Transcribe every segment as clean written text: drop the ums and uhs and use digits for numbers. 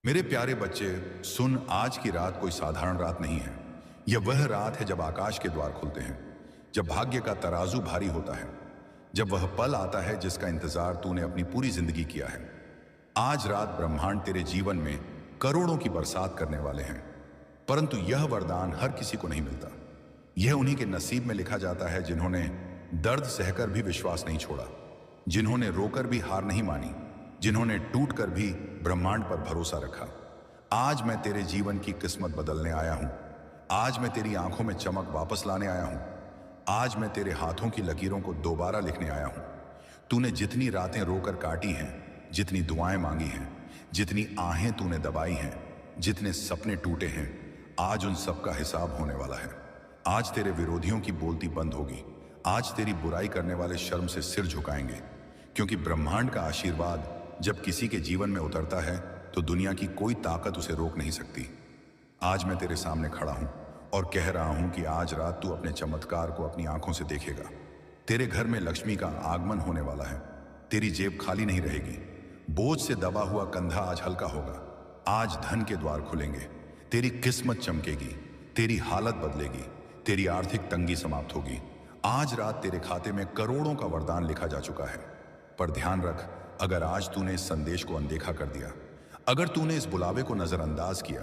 मेरे प्यारे बच्चे, सुन, आज की रात कोई साधारण रात नहीं है। यह वह रात है जब आकाश के द्वार खुलते हैं, जब भाग्य का तराजू भारी होता है, जब वह पल आता है जिसका इंतजार तूने अपनी पूरी जिंदगी किया है। आज रात ब्रह्मांड तेरे जीवन में करोड़ों की बरसात करने वाले हैं, परंतु यह वरदान हर किसी को नहीं मिलता। यह उन्हीं के नसीब में लिखा जाता है जिन्होंने दर्द सहकर भी विश्वास नहीं छोड़ा, जिन्होंने रोकर भी हार नहीं मानी, जिन्होंने टूटकर भी ब्रह्मांड पर भरोसा रखा। आज मैं तेरे जीवन की किस्मत बदलने आया हूं। आज मैं तेरी आंखों में चमक वापस लाने आया हूं। आज मैं तेरे हाथों की लकीरों को दोबारा लिखने आया हूं। तूने जितनी रातें रोकर काटी हैं, जितनी दुआएं मांगी हैं, जितनी आहें तूने दबाई हैं, जितने सपने टूटे हैं, आज उन सब का हिसाब होने वाला है। आज तेरे विरोधियों की बोलती बंद होगी। आज तेरी बुराई करने वाले शर्म से सिर झुकाएंगे, क्योंकि ब्रह्मांड का आशीर्वाद जब किसी के जीवन में उतरता है तो दुनिया की कोई ताकत उसे रोक नहीं सकती। आज मैं तेरे सामने खड़ा हूं और कह रहा हूं कि आज रात तू अपने चमत्कार को अपनी आंखों से देखेगा। तेरे घर में लक्ष्मी का आगमन होने वाला है। तेरी जेब खाली नहीं रहेगी। बोझ से दबा हुआ कंधा आज हल्का होगा। आज धन के द्वार खुलेंगे। तेरी किस्मत चमकेगी। तेरी हालत बदलेगी। तेरी आर्थिक तंगी समाप्त होगी। आज रात तेरे खाते में करोड़ों का वरदान लिखा जा चुका है। पर ध्यान रख, अगर आज तूने इस संदेश को अनदेखा कर दिया, अगर तूने इस बुलावे को नजरअंदाज किया,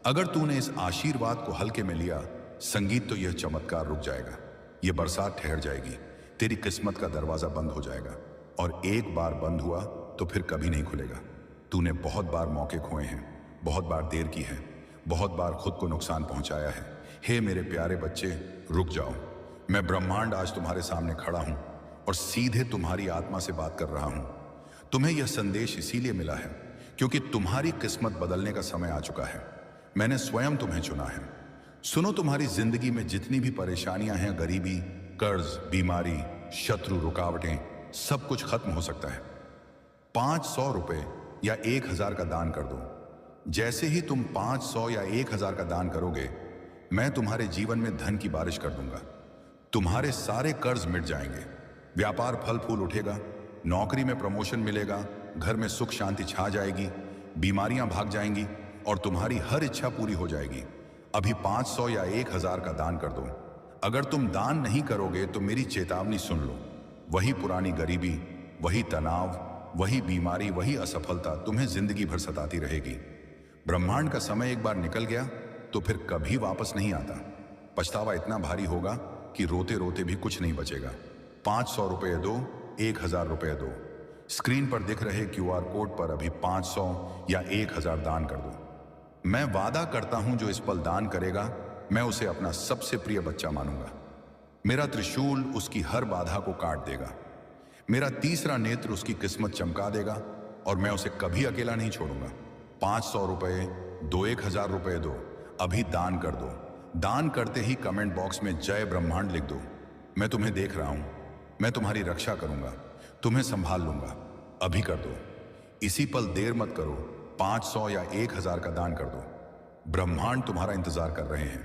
अगर तूने इस आशीर्वाद को हल्के में लिया, संगीत तो यह चमत्कार रुक जाएगा, यह बरसात ठहर जाएगी, तेरी किस्मत का दरवाजा बंद हो जाएगा, और एक बार बंद हुआ तो फिर कभी नहीं खुलेगा। तूने बहुत बार मौके खोए हैं, बहुत बार देर की है, बहुत बार खुद को नुकसान पहुंचाया है। हे मेरे प्यारे बच्चे, रुक जाओ। मैं ब्रह्मांड आज तुम्हारे सामने खड़ा हूं और सीधे तुम्हारी आत्मा से बात कर रहा हूं। तुम्हें यह संदेश इसीलिए मिला है क्योंकि तुम्हारी किस्मत बदलने का समय आ चुका है। मैंने स्वयं तुम्हें चुना है। सुनो, तुम्हारी जिंदगी में जितनी भी परेशानियां हैं, गरीबी, कर्ज, बीमारी, शत्रु, रुकावटें, सब कुछ खत्म हो सकता है। 500 रुपए या 1000 का दान कर दो। जैसे ही तुम 500 या 1000 का दान करोगे, मैं तुम्हारे जीवन में धन की बारिश कर दूंगा। तुम्हारे सारे कर्ज मिट जाएंगे, व्यापार फल फूल उठेगा, नौकरी में प्रमोशन मिलेगा, घर में सुख शांति छा जाएगी, बीमारियां भाग जाएंगी और तुम्हारी हर इच्छा पूरी हो जाएगी। अभी 500 या 1000 का दान कर दो। अगर तुम दान नहीं करोगे तो मेरी चेतावनी सुन लो। वही पुरानी गरीबी, वही तनाव, वही बीमारी, वही असफलता तुम्हें जिंदगी भर सताती रहेगी। ब्रह्मांड का समय एक बार निकल गया तो फिर कभी वापस नहीं आता। पछतावा इतना भारी होगा कि रोते रोते भी कुछ नहीं बचेगा। 500 रुपये दो, 1000 रुपये दो। स्क्रीन पर दिख रहे क्यूआर कोड पर अभी 500 या 1000 दान कर दो। मैं वादा करता हूं, जो इस पल दान करेगा, मैं उसे अपना सबसे प्रिय बच्चा मानूंगा। मेरा त्रिशूल उसकी हर बाधा को काट देगा। मेरा तीसरा नेत्र उसकी किस्मत चमका देगा और मैं उसे कभी अकेला नहीं छोड़ूंगा। 500 रुपये दो, 1000 रुपये दो, अभी दान कर दो। दान करते ही कमेंट बॉक्स में जय ब्रह्मांड लिख दो। मैं तुम्हें देख रहा हूं, मैं तुम्हारी रक्षा करूंगा, तुम्हें संभाल लूंगा। अभी कर दो, इसी पल देर मत करो। 500 या 1000 का दान कर दो। ब्रह्मांड तुम्हारा इंतजार कर रहे हैं।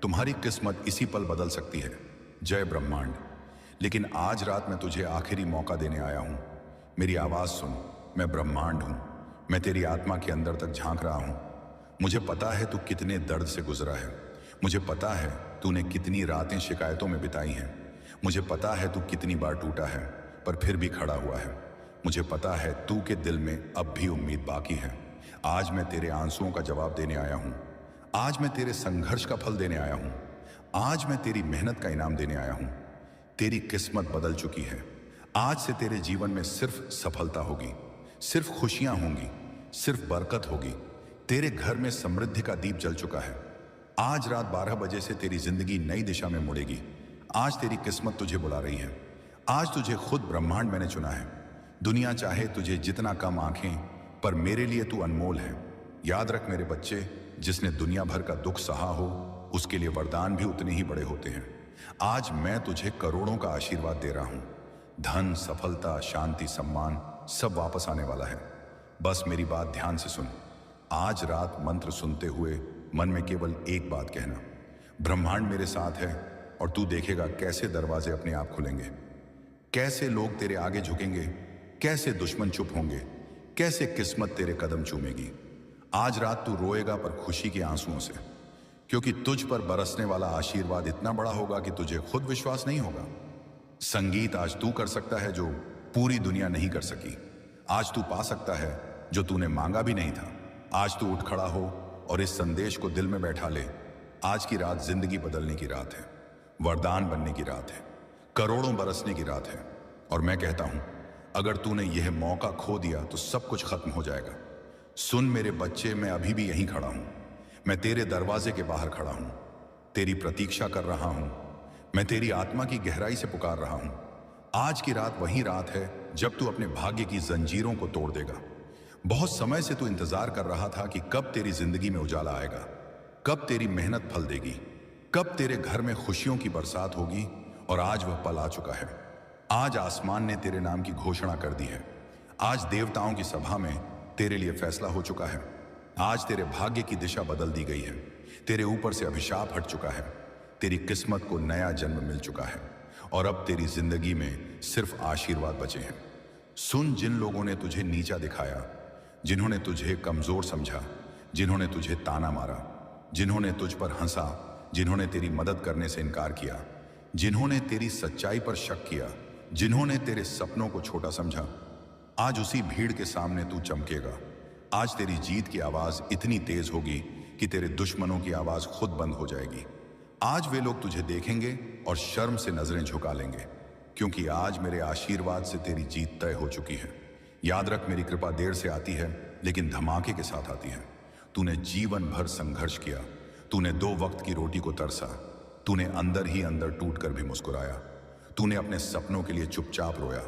तुम्हारी किस्मत इसी पल बदल सकती है। जय ब्रह्मांड। लेकिन आज रात मैं तुझे आखिरी मौका देने आया हूं। मेरी आवाज सुन। मैं ब्रह्मांड हूं। मैं तेरी आत्मा के अंदर तक झांक रहा हूं। मुझे पता है तू कितने दर्द से गुजरा है। मुझे पता है तूने कितनी रातें शिकायतों में बिताई हैं। मुझे पता है तू कितनी बार टूटा है पर फिर भी खड़ा हुआ है। मुझे पता है तू के दिल में अब भी उम्मीद बाकी है। आज मैं तेरे आंसुओं का जवाब देने आया हूं। आज मैं तेरे संघर्ष का फल देने आया हूं। आज मैं तेरी मेहनत का इनाम देने आया हूं। तेरी किस्मत बदल चुकी है। आज से तेरे जीवन में सिर्फ सफलता होगी, सिर्फ खुशियां होंगी, सिर्फ बरकत होगी। तेरे घर में समृद्धि का दीप जल चुका है। आज रात 12 बजे से तेरी जिंदगी नई दिशा में मुड़ेगी। आज तेरी किस्मत तुझे बुला रही है। आज तुझे खुद ब्रह्मांड मैंने चुना है। दुनिया चाहे तुझे जितना कम आंखें, पर मेरे लिए तू अनमोल है। याद रख मेरे बच्चे, जिसने दुनिया भर का दुख सहा हो, उसके लिए वरदान भी उतने ही बड़े होते हैं। आज मैं तुझे करोड़ों का आशीर्वाद दे रहा हूं। धन, सफलता, शांति, सम्मान सब वापस आने वाला है। बस मेरी बात ध्यान से सुन। आज रात मंत्र सुनते हुए मन में केवल एक बात कहना, ब्रह्मांड मेरे साथ है, और तू देखेगा कैसे दरवाजे अपने आप खुलेंगे, कैसे लोग तेरे आगे झुकेंगे, कैसे दुश्मन चुप होंगे, कैसे किस्मत तेरे कदम चूमेगी। आज रात तू रोएगा पर खुशी के आंसुओं से, क्योंकि तुझ पर बरसने वाला आशीर्वाद इतना बड़ा होगा कि तुझे खुद विश्वास नहीं होगा। संगीत आज तू कर सकता है जो पूरी दुनिया नहीं कर सकी। आज तू पा सकता है जो तूने मांगा भी नहीं था। आज तू उठ खड़ा हो और इस संदेश को दिल में बैठा ले। आज की रात जिंदगी बदलने की रात है, वरदान बनने की रात है, करोड़ों बरसने की रात है। और मैं कहता हूं, अगर तूने यह मौका खो दिया तो सब कुछ खत्म हो जाएगा। सुन मेरे बच्चे, मैं अभी भी यहीं खड़ा हूं। मैं तेरे दरवाजे के बाहर खड़ा हूं, तेरी प्रतीक्षा कर रहा हूं। मैं तेरी आत्मा की गहराई से पुकार रहा हूं। आज की रात वही रात है जब तू अपने भाग्य की जंजीरों को तोड़ देगा। बहुत समय से तू इंतजार कर रहा था कि कब तेरी जिंदगी में उजाला आएगा, कब तेरी मेहनत फल देगी, कब तेरे घर में खुशियों की बरसात होगी। और आज वह पल आ चुका है। आज आसमान ने तेरे नाम की घोषणा कर दी है। आज देवताओं की सभा में तेरे लिए फैसला हो चुका है। आज तेरे भाग्य की दिशा बदल दी गई है। तेरे ऊपर से अभिशाप हट चुका है। तेरी किस्मत को नया जन्म मिल चुका है और अब तेरी जिंदगी में सिर्फ आशीर्वाद बचे हैं। सुन, जिन लोगों ने तुझे नीचा दिखाया, जिन्होंने तुझे कमजोर समझा, जिन्होंने तुझे ताना मारा, जिन्होंने तुझ पर हंसा, जिन्होंने तेरी मदद करने से इनकार किया, जिन्होंने तेरी सच्चाई पर शक किया, जिन्होंने तेरे सपनों को छोटा समझा, आज उसी भीड़ के सामने तू चमकेगा। आज तेरी जीत की आवाज इतनी तेज होगी कि तेरे दुश्मनों की आवाज खुद बंद हो जाएगी। आज वे लोग तुझे देखेंगे और शर्म से नजरें झुका लेंगे, क्योंकि आज मेरे आशीर्वाद से तेरी जीत तय हो चुकी है। याद रख, मेरी कृपा देर से आती है लेकिन धमाके के साथ आती है। तूने जीवन भर संघर्ष किया, तूने 2 वक्त की रोटी को तरसा, तूने अंदर ही अंदर टूटकर भी मुस्कुराया, तूने अपने सपनों के लिए चुपचाप रोया,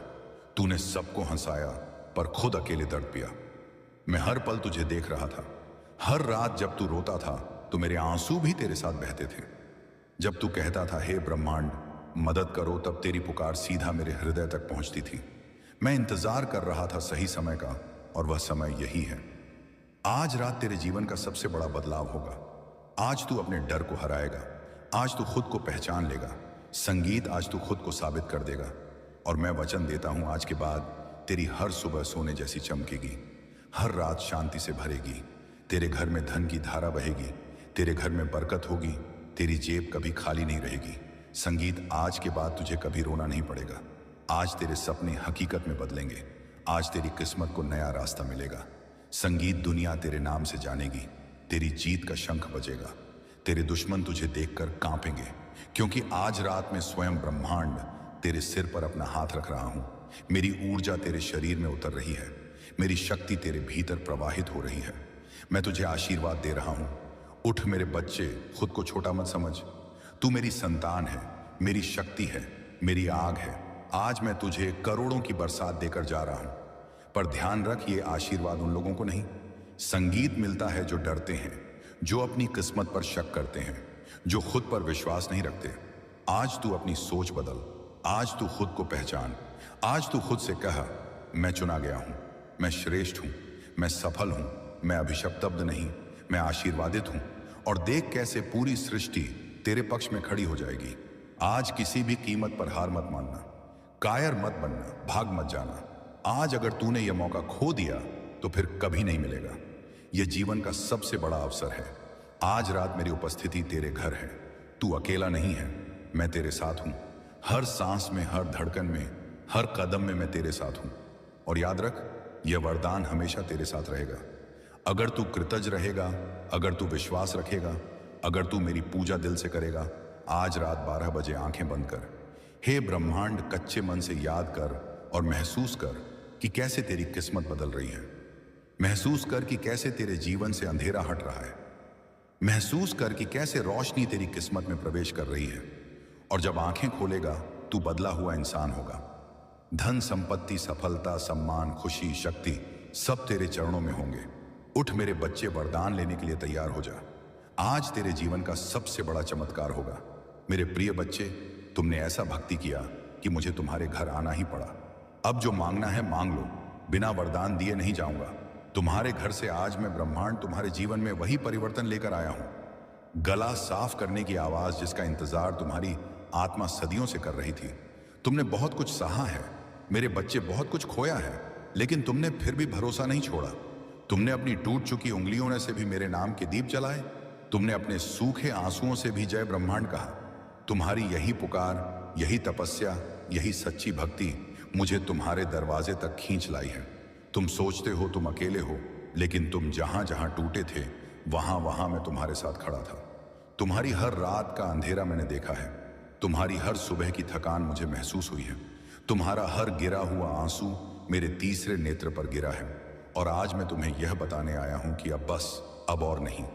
तूने सबको हंसाया पर खुद अकेले दर्द पिया। मैं हर पल तुझे देख रहा था। हर रात जब तू रोता था तो मेरे आंसू भी तेरे साथ बहते थे। जब तू कहता था, हे ब्रह्मांड मदद करो, तब तेरी पुकार सीधा मेरे हृदय तक पहुंचती थी। मैं इंतजार कर रहा था सही समय का, और वह समय यही है। आज रात तेरे जीवन का सबसे बड़ा बदलाव होगा। आज तू अपने डर को हराएगा। आज तू खुद को पहचान लेगा। संगीत, आज तू खुद को साबित कर देगा। और मैं वचन देता हूं, आज के बाद तेरी हर सुबह सोने जैसी चमकेगी, हर रात शांति से भरेगी। तेरे घर में धन की धारा बहेगी, तेरे घर में बरकत होगी, तेरी जेब कभी खाली नहीं रहेगी। संगीत, आज के बाद तुझे कभी रोना नहीं पड़ेगा। आज तेरे सपने हकीकत में बदलेंगे। आज तेरी किस्मत को नया रास्ता मिलेगा। संगीत, दुनिया तेरे नाम से जानेगी। तेरी जीत का शंख बजेगा। तेरे दुश्मन तुझे देखकर कांपेंगे, क्योंकि आज रात में स्वयं ब्रह्मांड तेरे सिर पर अपना हाथ रख रहा हूं। मेरी ऊर्जा तेरे शरीर में उतर रही है। मेरी शक्ति तेरे भीतर प्रवाहित हो रही है। मैं तुझे आशीर्वाद दे रहा हूं। उठ मेरे बच्चे, खुद को छोटा मत समझ। तू मेरी संतान है, मेरी शक्ति है, मेरी आग है। आज मैं तुझे करोड़ों की बरसात देकर जा रहा हूं। पर ध्यान रख, ये आशीर्वाद उन लोगों को नहीं, संगीत मिलता है जो डरते हैं, जो अपनी किस्मत पर शक करते हैं, जो खुद पर विश्वास नहीं रखते। आज तू अपनी सोच बदल। आज तू खुद को पहचान। आज तू खुद से कह, मैं चुना गया हूं, मैं श्रेष्ठ हूं, मैं सफल हूं, मैं अभिशप्तब्ध नहीं, मैं आशीर्वादित हूं। और देख कैसे पूरी सृष्टि तेरे पक्ष में खड़ी हो जाएगी। आज किसी भी कीमत पर हार मत मानना, कायर मत बनना, भाग मत जाना। आज अगर तूने यह मौका खो दिया तो फिर कभी नहीं मिलेगा। यह जीवन का सबसे बड़ा अवसर है। आज रात मेरी उपस्थिति तेरे घर है। तू अकेला नहीं है, मैं तेरे साथ हूं। हर सांस में, हर धड़कन में, हर कदम में मैं तेरे साथ हूं। और याद रख, यह वरदान हमेशा तेरे साथ रहेगा। अगर तू कृतज्ञ रहेगा, अगर तू विश्वास रखेगा, अगर तू मेरी पूजा दिल से करेगा, आज रात 12 बजे आंखें बंद कर। हे ब्रह्मांड, कच्चे मन से याद कर और महसूस कर कि कैसे तेरी किस्मत बदल रही है। महसूस कर कि कैसे तेरे जीवन से अंधेरा हट रहा है। महसूस कर कि कैसे रोशनी तेरी किस्मत में प्रवेश कर रही है। और जब आंखें खोलेगा, तू बदला हुआ इंसान होगा। धन, संपत्ति, सफलता, सम्मान, खुशी, शक्ति सब तेरे चरणों में होंगे। उठ मेरे बच्चे, वरदान लेने के लिए तैयार हो जा। आज तेरे जीवन का सबसे बड़ा चमत्कार होगा। मेरे प्रिय बच्चे, तुमने ऐसा भक्ति किया कि मुझे तुम्हारे घर आना ही पड़ा। अब जो मांगना है मांग लो, बिना वरदान दिए नहीं जाऊंगा। तुम्हारे घर से आज मैं ब्रह्मांड तुम्हारे जीवन में वही परिवर्तन लेकर आया हूं। गला साफ करने की आवाज जिसका इंतजार तुम्हारी आत्मा सदियों से कर रही थी। तुमने बहुत कुछ सहा है मेरे बच्चे, बहुत कुछ खोया है, लेकिन तुमने फिर भी भरोसा नहीं छोड़ा। तुमने अपनी टूट चुकी उंगलियों ने से भी मेरे नाम के दीप जलाए। तुमने अपने सूखे आंसुओं से भी जय ब्रह्मांड कहा। तुम्हारी यही पुकार, यही तपस्या, यही सच्ची भक्ति मुझे तुम्हारे दरवाजे तक खींच लाई है। तुम सोचते हो तुम अकेले हो, लेकिन तुम जहां जहां टूटे थे वहां वहां मैं तुम्हारे साथ खड़ा था। तुम्हारी हर रात का अंधेरा मैंने देखा है। तुम्हारी हर सुबह की थकान मुझे महसूस हुई है। तुम्हारा हर गिरा हुआ आंसू मेरे तीसरे नेत्र पर गिरा है। और आज मैं तुम्हें यह बताने आया हूं कि अब बस, अब और नहीं।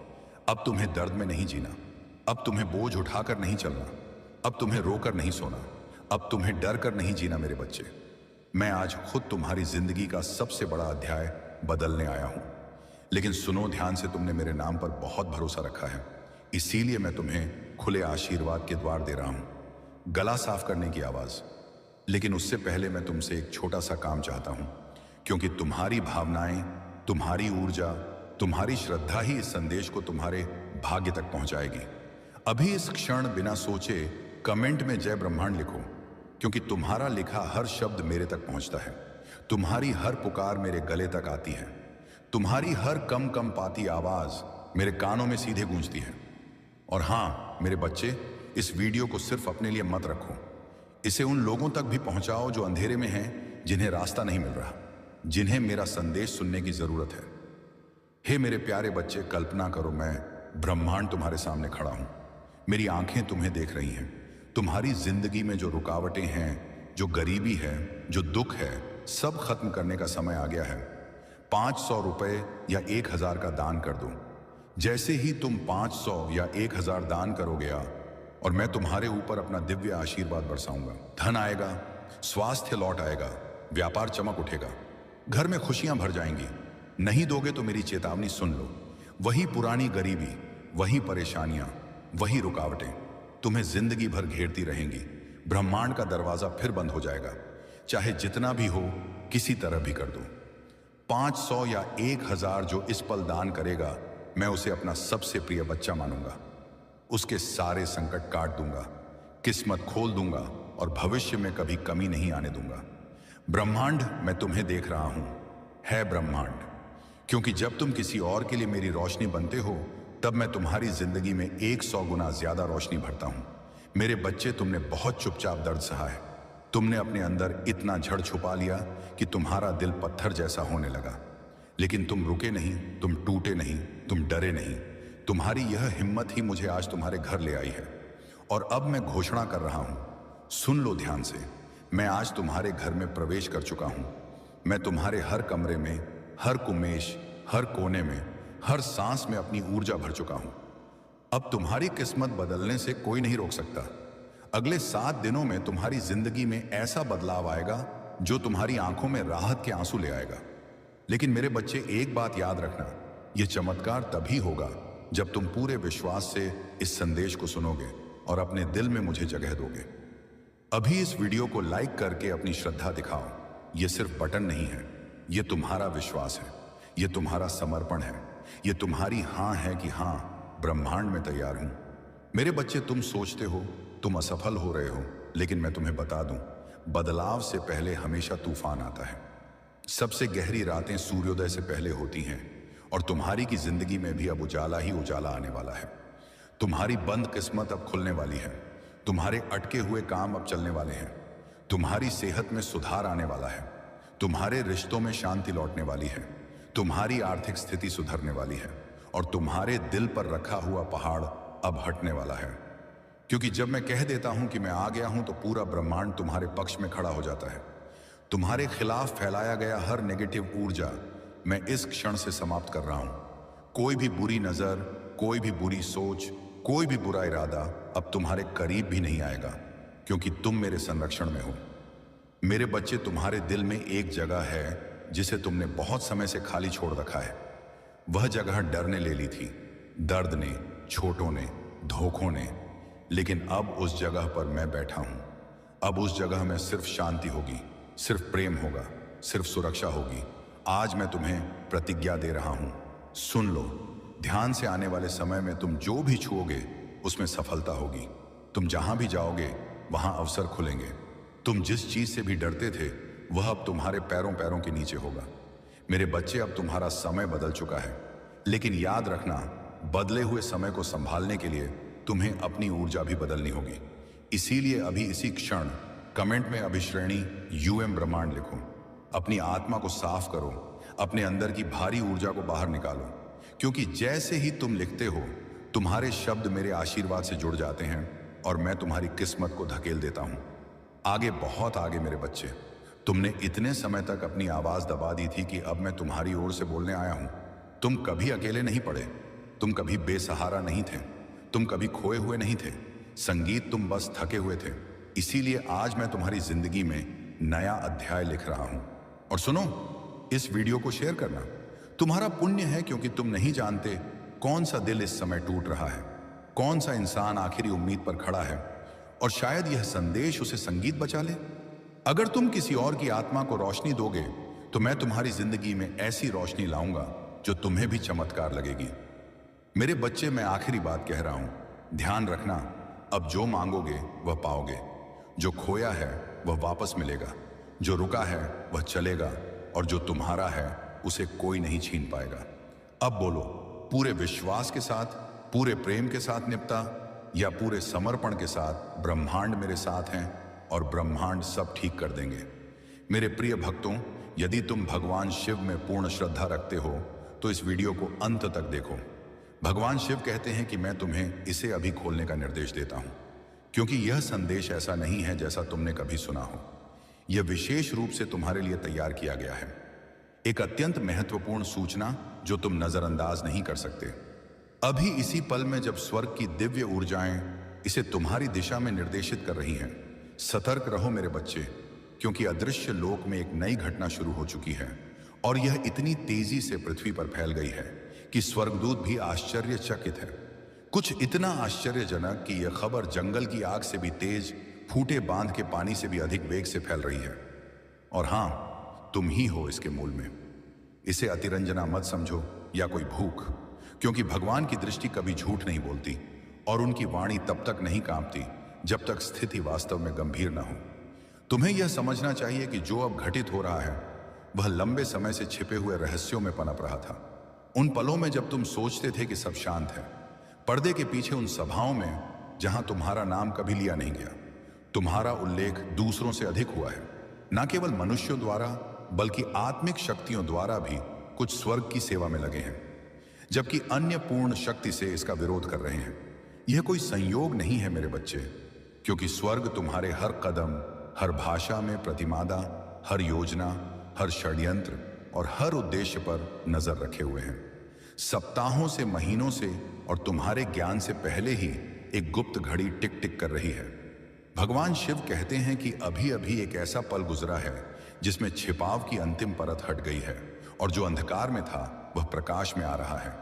अब तुम्हें दर्द में नहीं जीना, अब तुम्हें बोझ उठाकर नहीं चलना, अब तुम्हें रोकर नहीं सोना, अब तुम्हें डर कर नहीं जीना मेरे बच्चे। मैं आज खुद तुम्हारी जिंदगी का सबसे बड़ा अध्याय बदलने आया हूं। लेकिन सुनो ध्यान से, तुमने मेरे नाम पर बहुत भरोसा रखा है, इसीलिए मैं तुम्हें खुले आशीर्वाद के द्वार दे रहा हूं। गला साफ करने की आवाज। लेकिन उससे पहले मैं तुमसे एक छोटा सा काम चाहता हूं, क्योंकि तुम्हारी भावनाएं, तुम्हारी ऊर्जा, तुम्हारी श्रद्धा ही इस संदेश को तुम्हारे भाग्य तक पहुंचाएगी। अभी इस क्षण बिना सोचे कमेंट में जय ब्रह्मांड लिखो, क्योंकि तुम्हारा लिखा हर शब्द मेरे तक पहुंचता है। तुम्हारी हर पुकार मेरे गले तक आती है। तुम्हारी हर कम कम पाती आवाज मेरे कानों में सीधे गूंजती है। और हां मेरे बच्चे, इस वीडियो को सिर्फ अपने लिए मत रखो, इसे उन लोगों तक भी पहुंचाओ जो अंधेरे में हैं, जिन्हें रास्ता नहीं मिल रहा, जिन्हें मेरा संदेश सुनने की जरूरत है। हे मेरे प्यारे बच्चे, कल्पना करो मैं ब्रह्मांड तुम्हारे सामने खड़ा हूं। मेरी आंखें तुम्हें देख रही हैं। तुम्हारी जिंदगी में जो रुकावटें हैं, जो गरीबी है, जो दुख है, सब खत्म करने का समय आ गया है। 500 रुपए या 1000 का दान कर दो। जैसे ही तुम 500 या 1000 दान करोगे और मैं तुम्हारे ऊपर अपना दिव्य आशीर्वाद बरसाऊंगा। धन आएगा, स्वास्थ्य लौट आएगा, व्यापार चमक उठेगा, घर में खुशियां भर जाएंगी। नहीं दोगे तो मेरी चेतावनी सुन लो। वही पुरानी गरीबी, वही परेशानियां, वही रुकावटें तुम्हें जिंदगी भर घेरती रहेंगी। ब्रह्मांड का दरवाजा फिर बंद हो जाएगा। चाहे जितना भी हो, किसी तरह भी कर दो। 500 या 1000 जो इस पल दान करेगा, मैं उसे अपना सबसे प्रिय बच्चा मानूंगा। उसके सारे संकट काट दूंगा, किस्मत खोल दूंगा और भविष्य में कभी कमी नहीं आने दूंगा। ब्रह्मांड, मैं तुम्हें देख रहा हूं, है ब्रह्मांड। क्योंकि जब तुम किसी और के लिए मेरी रोशनी बनते हो, तब मैं तुम्हारी जिंदगी में 100 गुना ज्यादा रोशनी भरता हूं। मेरे बच्चे, तुमने बहुत चुपचाप दर्द सहा है। तुमने अपने अंदर इतना झड़ छुपा लिया कि तुम्हारा दिल पत्थर जैसा होने लगा। लेकिन तुम रुके नहीं, तुम टूटे नहीं, तुम डरे नहीं। तुम्हारी यह हिम्मत ही मुझे आज तुम्हारे घर ले आई है। और अब मैं घोषणा कर रहा हूं, सुन लो ध्यान से। मैं आज तुम्हारे घर में प्रवेश कर चुका हूं। मैं तुम्हारे हर कमरे में, हर कुमेश, हर कोने में, हर सांस में अपनी ऊर्जा भर चुका हूं। अब तुम्हारी किस्मत बदलने से कोई नहीं रोक सकता। अगले 7 दिनों में तुम्हारी जिंदगी में ऐसा बदलाव आएगा जो तुम्हारी आंखों में राहत के आंसू ले आएगा। लेकिन मेरे बच्चे, एक बात याद रखना, यह चमत्कार तभी होगा जब तुम पूरे विश्वास से इस संदेश को सुनोगे और अपने दिल में मुझे जगह दोगे। अभी इस वीडियो को लाइक करके अपनी श्रद्धा दिखाओ। यह सिर्फ बटन नहीं है, यह तुम्हारा विश्वास है, यह तुम्हारा समर्पण है, यह तुम्हारी हां है कि हां, ब्रह्मांड में तैयार हूं। मेरे बच्चे, तुम सोचते हो तुम असफल हो रहे हो, लेकिन मैं तुम्हें बता दूं, बदलाव से पहले हमेशा तूफान आता है। सबसे गहरी रातें सूर्योदय से पहले होती हैं और तुम्हारी की जिंदगी में भी अब उजाला ही उजाला आने वाला है। तुम्हारी बंद किस्मत अब खुलने वाली है। तुम्हारे अटके हुए काम अब चलने वाले हैं। तुम्हारी सेहत में सुधार आने वाला है। तुम्हारे रिश्तों में शांति लौटने वाली है। तुम्हारी आर्थिक स्थिति सुधरने वाली है और तुम्हारे दिल पर रखा हुआ पहाड़ अब हटने वाला है। क्योंकि जब मैं कह देता हूं कि मैं आ गया हूं, तो पूरा ब्रह्मांड तुम्हारे पक्ष में खड़ा हो जाता है। तुम्हारे खिलाफ फैलाया गया हर नेगेटिव ऊर्जा मैं इस क्षण से समाप्त कर रहा हूं। कोई भी बुरी नजर, कोई भी बुरी सोच, कोई भी बुरा इरादा अब तुम्हारे करीब भी नहीं आएगा, क्योंकि तुम मेरे संरक्षण में हो। मेरे बच्चे, तुम्हारे दिल में एक जगह है जिसे तुमने बहुत समय से खाली छोड़ रखा है। वह जगह डर ने ले ली थी, दर्द ने, छोटों ने, धोखों ने। लेकिन अब उस जगह पर मैं बैठा हूं। अब उस जगह में सिर्फ शांति होगी, सिर्फ प्रेम होगा, सिर्फ सुरक्षा होगी। आज मैं तुम्हें प्रतिज्ञा दे रहा हूं, सुन लो। ध्यान से आने वाले समय में तुम जो भी छुओगे उसमें सफलता होगी। तुम जहां भी जाओगे वहां अवसर खुलेंगे। तुम जिस चीज से भी डरते थे वह अब तुम्हारे पैरों पैरों के नीचे होगा। मेरे बच्चे, अब तुम्हारा समय बदल चुका है, लेकिन याद रखना, बदले हुए समय को संभालने के लिए तुम्हें अपनी ऊर्जा भी बदलनी होगी। इसीलिए अभी इसी क्षण कमेंट में अभिश्रेणी यूएम ब्रह्मांड लिखो। अपनी आत्मा को साफ करो, अपने अंदर की भारी ऊर्जा को बाहर निकालो, क्योंकि जैसे ही तुम लिखते हो, तुम्हारे शब्द मेरे आशीर्वाद से जुड़ जाते हैं और मैं तुम्हारी किस्मत को धकेल देता हूं आगे, बहुत आगे। मेरे बच्चे, तुमने इतने समय तक अपनी आवाज दबा दी थी कि अब मैं तुम्हारी ओर से बोलने आया हूं। तुम कभी अकेले नहीं पड़े, तुम कभी बेसहारा नहीं थे, तुम कभी खोए हुए नहीं थे। संगीत, तुम बस थके हुए थे। इसीलिए आज मैं तुम्हारी जिंदगी में नया अध्याय लिख रहा हूं। और सुनो, इस वीडियो को शेयर करना तुम्हारा पुण्य है, क्योंकि तुम नहीं जानते कौन सा दिल इस समय टूट रहा है, कौन सा इंसान आखिरी उम्मीद पर खड़ा है, और शायद यह संदेश उसे संगीत बचा ले। अगर तुम किसी और की आत्मा को रोशनी दोगे, तो मैं तुम्हारी जिंदगी में ऐसी रोशनी लाऊंगा जो तुम्हें भी चमत्कार लगेगी। मेरे बच्चे, मैं आखिरी बात कह रहा हूं, ध्यान रखना, अब जो मांगोगे वह पाओगे। जो खोया है वह वापस मिलेगा, जो रुका है वह चलेगा, और जो तुम्हारा है उसे कोई नहीं छीन पाएगा। अब बोलो, पूरे विश्वास के साथ, पूरे प्रेम के साथ निपटा, या पूरे समर्पण के साथ, ब्रह्मांड मेरे साथ हैं और ब्रह्मांड सब ठीक कर देंगे। मेरे प्रिय भक्तों, यदि तुम भगवान शिव में पूर्ण श्रद्धा रखते हो तो इस वीडियो को अंत तक देखो। भगवान शिव कहते हैं कि मैं तुम्हें इसे अभी खोलने का निर्देश देता हूं, क्योंकि यह संदेश ऐसा नहीं है जैसा तुमने कभी सुना हो। यह विशेष रूप से तुम्हारे लिए तैयार किया गया है, एक अत्यंत महत्वपूर्ण सूचना जो तुम नजरअंदाज नहीं कर सकते। अभी इसी पल में जब स्वर्ग की दिव्य ऊर्जाएं इसे तुम्हारी दिशा में निर्देशित कर रही हैं, सतर्क रहो मेरे बच्चे, क्योंकि अदृश्य लोक में एक नई घटना शुरू हो चुकी है, और यह इतनी तेजी से पृथ्वी पर फैल गई है कि स्वर्गदूत भी आश्चर्यचकित है। कुछ इतना आश्चर्यजनक कि यह खबर जंगल की आग से भी तेज, फूटे बांध के पानी से भी अधिक वेग से फैल रही है। और हां, तुम ही हो इसके मूल में। इसे अतिरंजना मत समझो या कोई भूख, क्योंकि भगवान की दृष्टि कभी झूठ नहीं बोलती, और उनकी वाणी तब तक नहीं कांपती जब तक स्थिति वास्तव में गंभीर न हो। तुम्हें यह समझना चाहिए कि जो अब घटित हो रहा है वह लंबे समय से छिपे हुए रहस्यों में पनप रहा था। उन पलों में जब तुम सोचते थे कि सब शांत है, पर्दे के पीछे उन सभाओं में जहां तुम्हारा नाम कभी लिया नहीं गया, तुम्हारा उल्लेख दूसरों से अधिक हुआ है। न केवल मनुष्यों द्वारा बल्कि आत्मिक शक्तियों द्वारा भी कुछ स्वर्ग की सेवा में लगे हैं, जबकि अन्य पूर्ण शक्ति से इसका विरोध कर रहे हैं। यह कोई संयोग नहीं है मेरे बच्चे, क्योंकि स्वर्ग तुम्हारे हर कदम, हर भाषा में प्रतिमादा, हर योजना, हर षड्यंत्र और हर उद्देश्य पर नजर रखे हुए हैं। सप्ताहों से, महीनों से और तुम्हारे ज्ञान से पहले ही एक गुप्त घड़ी टिक टिक कर रही है। भगवान शिव कहते हैं कि अभी अभी एक ऐसा पल गुजरा है जिसमें छिपाव की अंतिम परत हट गई है, और जो अंधकार में था वह प्रकाश में आ रहा है।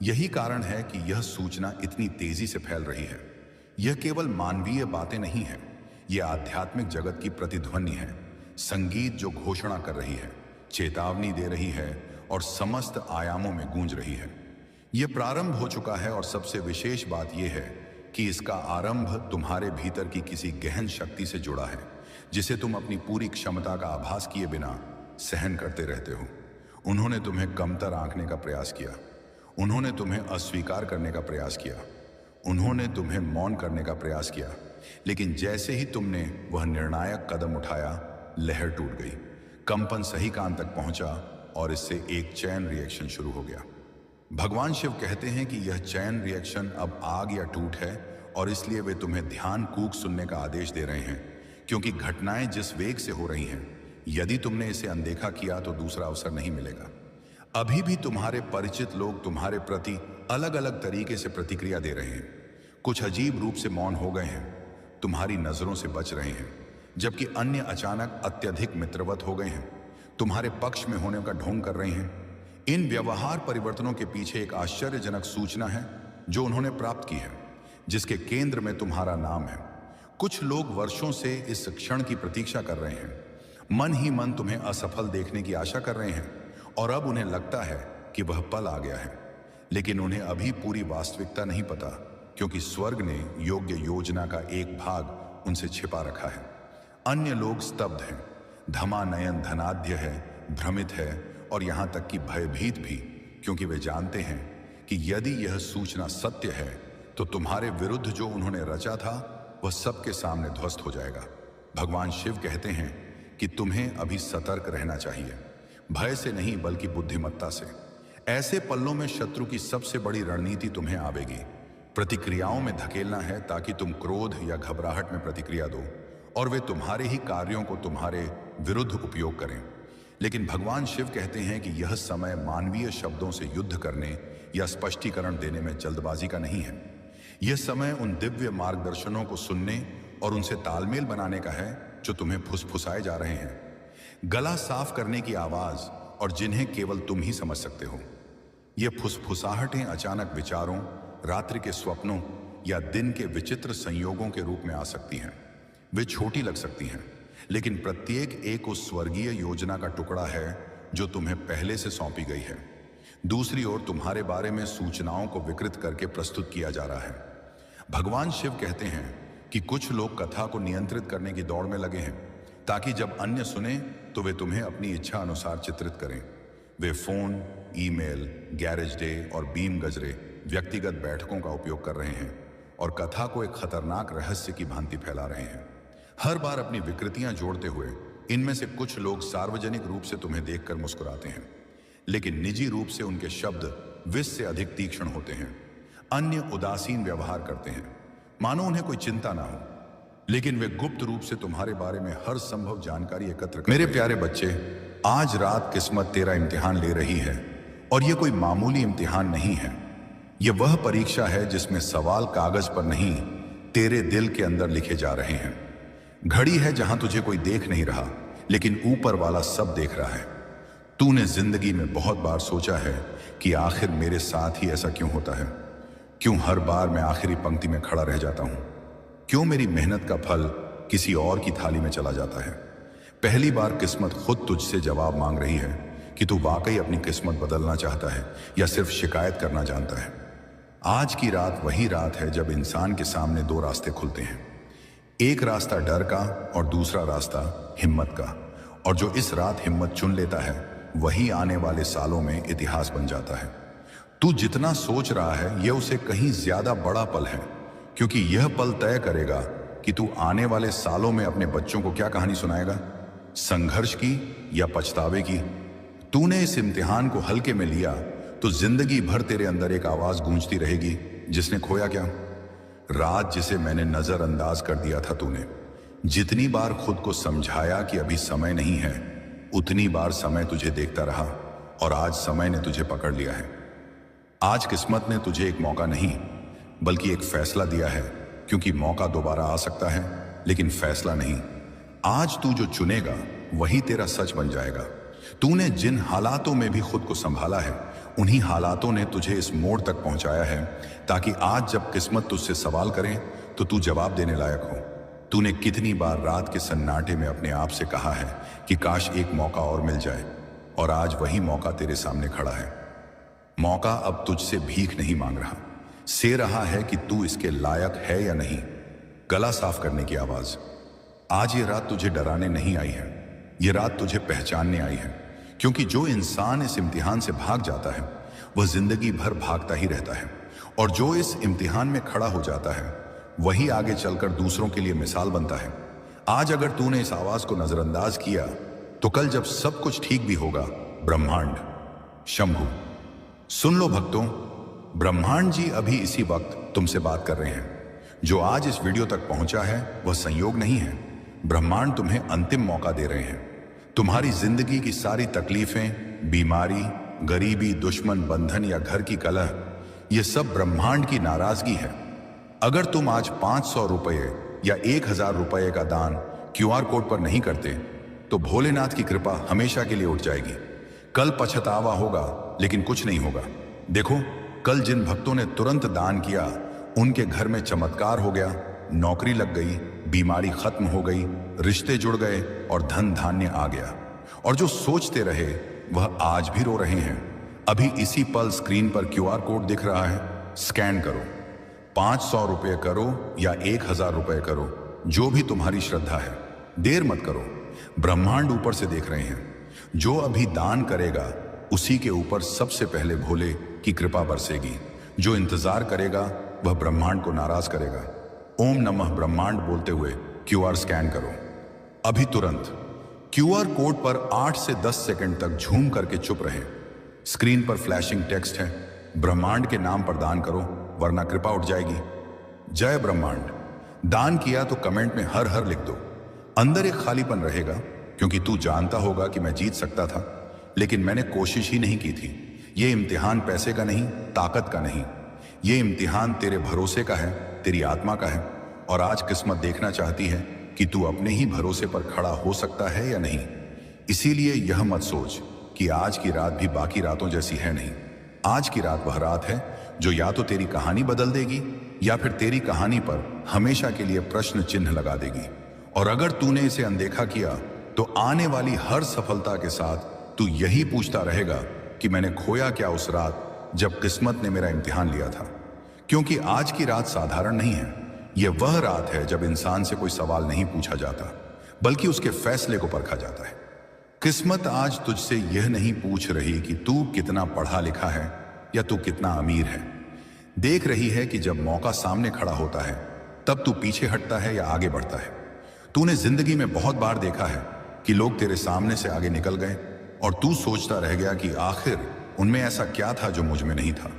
यही कारण है कि यह सूचना इतनी तेजी से फैल रही है। यह केवल मानवीय बातें नहीं है, यह आध्यात्मिक जगत की प्रतिध्वनि है, संगीत जो घोषणा कर रही है, चेतावनी दे रही है और समस्त आयामों में गूंज रही है। यह प्रारंभ हो चुका है, और सबसे विशेष बात यह है कि इसका आरंभ तुम्हारे भीतर की किसी गहन शक्ति से जुड़ा है, जिसे तुम अपनी पूरी क्षमता का आभास किए बिना सहन करते रहते हो। उन्होंने तुम्हें कमतर आंकने का प्रयास किया, उन्होंने तुम्हें अस्वीकार करने का प्रयास किया, उन्होंने तुम्हें मौन करने का प्रयास किया, लेकिन जैसे ही तुमने वह निर्णायक कदम उठाया, लहर टूट गई, कंपन सही कान तक पहुंचा और इससे एक चैन रिएक्शन शुरू हो गया। भगवान शिव कहते हैं कि यह चैन रिएक्शन अब आग या टूट है, और इसलिए वे तुम्हें ध्यान कूक सुनने का आदेश दे रहे हैं, क्योंकि घटनाएं जिस वेग से हो रही हैं, यदि तुमने इसे अनदेखा किया तो दूसरा अवसर नहीं मिलेगा। अभी भी तुम्हारे परिचित लोग तुम्हारे प्रति अलग अलग तरीके से प्रतिक्रिया दे रहे हैं। कुछ अजीब रूप से मौन हो गए हैं, तुम्हारी नजरों से बच रहे हैं, जबकि अन्य अचानक अत्यधिक मित्रवत हो गए हैं, तुम्हारे पक्ष में होने का ढोंग कर रहे हैं। इन व्यवहार परिवर्तनों के पीछे एक आश्चर्यजनक सूचना है जो उन्होंने प्राप्त की है, जिसके केंद्र में तुम्हारा नाम है। कुछ लोग वर्षों से इस क्षण की प्रतीक्षा कर रहे हैं, मन ही मन तुम्हें असफल देखने की आशा कर रहे हैं, और अब उन्हें लगता है कि वह पल आ गया है, लेकिन उन्हें अभी पूरी वास्तविकता नहीं पता, क्योंकि स्वर्ग ने योग्य योजना का एक भाग उनसे छिपा रखा है। अन्य लोग स्तब्ध हैं, धमानयन धनाढ्य है, भ्रमित है और यहां तक कि भयभीत भी, क्योंकि वे जानते हैं कि यदि यह सूचना सत्य है तो तुम्हारे विरुद्ध जो उन्होंने रचा था वह सबके सामने ध्वस्त हो जाएगा। भगवान शिव कहते हैं कि तुम्हें अभी सतर्क रहना चाहिए, भय से नहीं बल्कि बुद्धिमत्ता से। ऐसे पलों में शत्रु की सबसे बड़ी रणनीति तुम्हें आवेगी, प्रतिक्रियाओं में धकेलना है ताकि तुम क्रोध या घबराहट में प्रतिक्रिया दो और वे तुम्हारे ही कार्यों को तुम्हारे विरुद्ध उपयोग करें। लेकिन भगवान शिव कहते हैं कि यह समय मानवीय शब्दों से युद्ध करने या स्पष्टीकरण देने में जल्दबाजी का नहीं है। यह समय उन दिव्य मार्गदर्शनों को सुनने और उनसे तालमेल बनाने का है जो तुम्हें फुसफुसाए जा रहे हैं, गला साफ करने की आवाज और जिन्हें केवल तुम ही समझ सकते हो। ये फुसफुसाहटें अचानक विचारों, रात्रि के स्वप्नों या दिन के विचित्र संयोगों के रूप में आ सकती हैं। वे छोटी लग सकती हैं, लेकिन प्रत्येक एक उस स्वर्गीय योजना का टुकड़ा है जो तुम्हें पहले से सौंपी गई है। दूसरी ओर तुम्हारे बारे में सूचनाओं को विकृत करके प्रस्तुत किया जा रहा है। भगवान शिव कहते हैं कि कुछ लोग कथा को नियंत्रित करने की दौड़ में लगे हैं ताकि जब अन्य सुने तो वे तुम्हें अपनी इच्छा अनुसार चित्रित करें। वे फोन, ईमेल, गैरेज डे और बीम गजरे, व्यक्तिगत बैठकों का उपयोग कर रहे हैं और कथा को एक खतरनाक रहस्य की भांति फैला रहे हैं। हर बार अपनी विकृतियां जोड़ते हुए इनमें से कुछ लोग सार्वजनिक रूप से तुम्हें देखकर मुस्कुराते हैं, लेकिन निजी रूप से उनके शब्द विष से अधिक तीक्ष्ण होते हैं। अन्य उदासीन व्यवहार करते हैं, मानो उन्हें कोई चिंता ना हो, लेकिन वे गुप्त रूप से तुम्हारे बारे में हर संभव जानकारी एकत्र कर। मेरे प्यारे बच्चे, आज रात किस्मत तेरा इम्तिहान ले रही है और यह कोई मामूली इम्तिहान नहीं है। यह वह परीक्षा है जिसमें सवाल कागज पर नहीं, तेरे दिल के अंदर लिखे जा रहे हैं। घड़ी है जहां तुझे कोई देख नहीं रहा, लेकिन ऊपर वाला सब देख रहा है। तूने जिंदगी में बहुत बार सोचा है कि आखिर मेरे साथ ही ऐसा क्यों होता है, क्यों हर बार मैं आखिरी पंक्ति में खड़ा रह जाता हूं, क्यों मेरी मेहनत का फल किसी और की थाली में चला जाता है। पहली बार किस्मत खुद तुझसे जवाब मांग रही है कि तू वाकई अपनी किस्मत बदलना चाहता है या सिर्फ शिकायत करना जानता है। आज की रात वही रात है जब इंसान के सामने दो रास्ते खुलते हैं, एक रास्ता डर का और दूसरा रास्ता हिम्मत का। और जो इस रात हिम्मत चुन लेता है वही आने वाले सालों में इतिहास बन जाता है। तू जितना सोच रहा है यह उसे कहीं ज्यादा बड़ा पल है, क्योंकि यह पल तय करेगा कि तू आने वाले सालों में अपने बच्चों को क्या कहानी सुनाएगा, संघर्ष की या पछतावे की। तूने इस इम्तिहान को हल्के में लिया तो जिंदगी भर तेरे अंदर एक आवाज गूंजती रहेगी, जिसने खोया क्या? रात जिसे मैंने नजरअंदाज कर दिया था। तूने जितनी बार खुद को समझाया कि अभी समय नहीं है, उतनी बार समय तुझे देखता रहा और आज समय ने तुझे पकड़ लिया है। आज किस्मत ने तुझे एक मौका नहीं बल्कि एक फैसला दिया है, क्योंकि मौका दोबारा आ सकता है लेकिन फैसला नहीं। आज तू जो चुनेगा वही तेरा सच बन जाएगा। तूने जिन हालातों में भी खुद को संभाला है, उन्हीं हालातों ने तुझे इस मोड़ तक पहुंचाया है ताकि आज जब किस्मत तुझसे सवाल करे तो तू जवाब देने लायक हो। तूने कितनी बार रात के सन्नाटे में अपने आप से कहा है कि काश एक मौका और मिल जाए, और आज वही मौका तेरे सामने खड़ा है। मौका अब तुझसे भीख नहीं मांग रहा, से रहा है कि तू इसके लायक है या नहीं। गला साफ करने की आवाज। आज ये रात तुझे डराने नहीं आई है, ये रात तुझे पहचानने आई है, क्योंकि जो इंसान इस इम्तिहान से भाग जाता है वह जिंदगी भर भागता ही रहता है, और जो इस इम्तिहान में खड़ा हो जाता है वही आगे चलकर दूसरों के लिए मिसाल बनता है। आज अगर तूने इस आवाज को नजरअंदाज किया तो कल जब सब कुछ ठीक भी होगा, ब्रह्मांड, शंभु। सुन लो भक्तों, ब्रह्मांड जी अभी इसी वक्त तुमसे बात कर रहे हैं। जो आज इस वीडियो तक पहुंचा है वह संयोग नहीं है, ब्रह्मांड तुम्हें अंतिम मौका दे रहे हैं। तुम्हारी जिंदगी की सारी तकलीफें, बीमारी, गरीबी, दुश्मन, बंधन या घर की कलह, ये सब ब्रह्मांड की नाराजगी है। अगर तुम आज 500 रुपये या 1000 रुपये का दान QR कोड पर नहीं करते तो भोलेनाथ की कृपा हमेशा के लिए उठ जाएगी। कल पछतावा होगा लेकिन कुछ नहीं होगा। देखो, कल जिन भक्तों ने तुरंत दान किया उनके घर में चमत्कार हो गया, नौकरी लग गई, बीमारी खत्म हो गई, रिश्ते जुड़ गए और धन धान्य आ गया। और जो सोचते रहे वह आज भी रो रहे हैं। अभी इसी पल स्क्रीन पर QR कोड दिख रहा है, स्कैन करो। 500 रुपये करो या 1000 रुपये करो, जो भी तुम्हारी श्रद्धा है। देर मत करो, ब्रह्मांड ऊपर से देख रहे हैं। जो अभी दान करेगा उसी के ऊपर सबसे पहले भोले की कृपा बरसेगी। जो इंतजार करेगा वह ब्रह्मांड को नाराज करेगा। ओम नमः ब्रह्मांड बोलते हुए क्यूआर स्कैन करो अभी तुरंत। क्यूआर कोड पर 8 से 10 सेकंड तक झूम करके चुप रहे। स्क्रीन पर फ्लैशिंग टेक्स्ट है, ब्रह्मांड के नाम पर दान करो वरना कृपा उठ जाएगी। जय ब्रह्मांड। दान किया तो कमेंट में हर हर लिख दो। अंदर एक खालीपन रहेगा क्योंकि तू जानता होगा कि मैं जीत सकता था लेकिन मैंने कोशिश ही नहीं की थी। ये इम्तिहान पैसे का नहीं, ताकत का नहीं, ये इम्तिहान तेरे भरोसे का है, तेरी आत्मा का है। और आज किस्मत देखना चाहती है कि तू अपने ही भरोसे पर खड़ा हो सकता है या नहीं। इसीलिए यह मत सोच कि आज की रात भी बाकी रातों जैसी है नहीं। आज की रात वह रात है जो या तो तेरी कहानी बदल देगी या फिर तेरी कहानी पर हमेशा के लिए प्रश्न चिन्ह लगा देगी। और अगर तूने इसे अनदेखा किया तो आने वाली हर सफलता के साथ तू यही पूछता रहेगा कि मैंने खोया क्या उस रात जब किस्मत ने मेरा इम्तिहान लिया था। क्योंकि आज की रात साधारण नहीं है। यह वह रात है जब इंसान से कोई सवाल नहीं पूछा जाता बल्कि उसके फैसले को परखा जाता है। किस्मत आज तुझसे यह नहीं पूछ रही कि तू कितना पढ़ा लिखा है या तू कितना अमीर है। देख रही है कि जब मौका सामने खड़ा होता है तब तू पीछे हटता है या आगे बढ़ता है। तूने जिंदगी में बहुत बार देखा है कि लोग तेरे सामने से आगे निकल गए और तू सोचता रह गया कि आखिर उनमें ऐसा क्या था जो मुझ में नहीं था।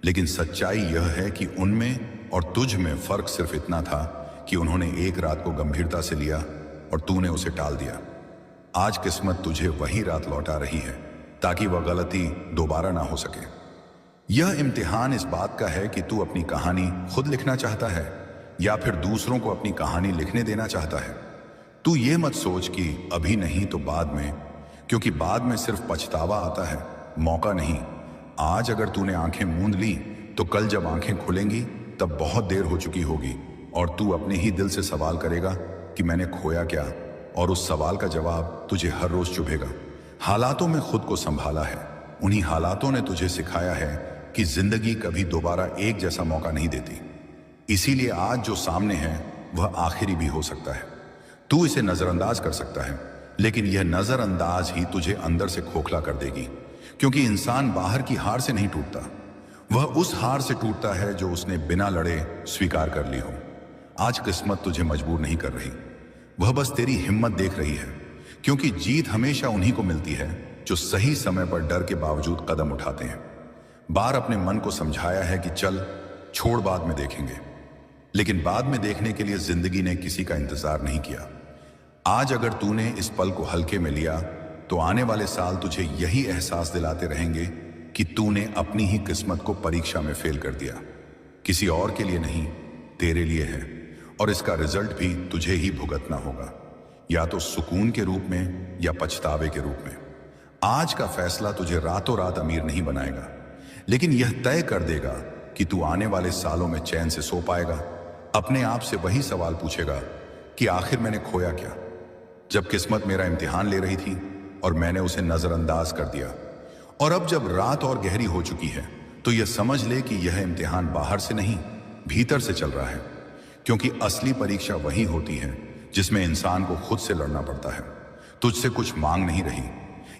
लेकिन सच्चाई यह है कि उनमें और तुझ में फर्क सिर्फ इतना था कि उन्होंने एक रात को गंभीरता से लिया और तूने उसे टाल दिया। आज किस्मत तुझे वही रात लौटा रही है ताकि वह गलती दोबारा ना हो सके। यह इम्तिहान इस बात का है कि तू अपनी कहानी खुद लिखना चाहता है या फिर दूसरों को अपनी कहानी लिखने देना चाहता है। तू ये मत सोच कि अभी नहीं तो बाद में, क्योंकि बाद में सिर्फ पछतावा आता है, मौका नहीं। आज अगर तूने आंखें मूंद ली तो कल जब आंखें खुलेंगी तब बहुत देर हो चुकी होगी और तू अपने ही दिल से सवाल करेगा कि मैंने खोया क्या, और उस सवाल का जवाब तुझे हर रोज चुभेगा। हालातों में खुद को संभाला है, उन्हीं हालातों ने तुझे सिखाया है कि जिंदगी कभी दोबारा एक जैसा मौका नहीं देती। इसीलिए आज जो सामने है वह आखिरी भी हो सकता है। तू इसे नजरअंदाज कर सकता है लेकिन यह नजरअंदाज ही तुझे अंदर से खोखला कर देगी। क्योंकि इंसान बाहर की हार से नहीं टूटता, वह उस हार से टूटता है जो उसने बिना लड़े स्वीकार कर ली हो। आज किस्मत तुझे मजबूर नहीं कर रही, वह बस तेरी हिम्मत देख रही है। क्योंकि जीत हमेशा उन्हीं को मिलती है जो सही समय पर डर के बावजूद कदम उठाते हैं। बार अपने मन को समझाया है कि चल छोड़, बाद में देखेंगे, लेकिन बाद में देखने के लिए जिंदगी ने किसी का इंतजार नहीं किया। आज अगर तूने इस पल को हल्के में लिया तो आने वाले साल तुझे यही एहसास दिलाते रहेंगे कि तूने अपनी ही किस्मत को परीक्षा में फेल कर दिया। किसी और के लिए नहीं, तेरे लिए है, और इसका रिजल्ट भी तुझे ही भुगतना होगा, या तो सुकून के रूप में या पछतावे के रूप में। आज का फैसला तुझे रातों रात अमीर नहीं बनाएगा, लेकिन यह तय कर देगा कि तू आने वाले सालों में चैन से सो पाएगा। अपने आप से वही सवाल पूछेगा कि आखिर मैंने खोया क्या जब किस्मत मेरा इम्तिहान ले रही थी और मैंने उसे नजरअंदाज कर दिया। और अब जब रात और गहरी हो चुकी है तो यह समझ ले कि यह इम्तिहान बाहर से नहीं, भीतर से चल रहा है। क्योंकि असली परीक्षा वही होती है जिसमें इंसान को खुद से लड़ना पड़ता है। तुझसे कुछ मांग नहीं रही,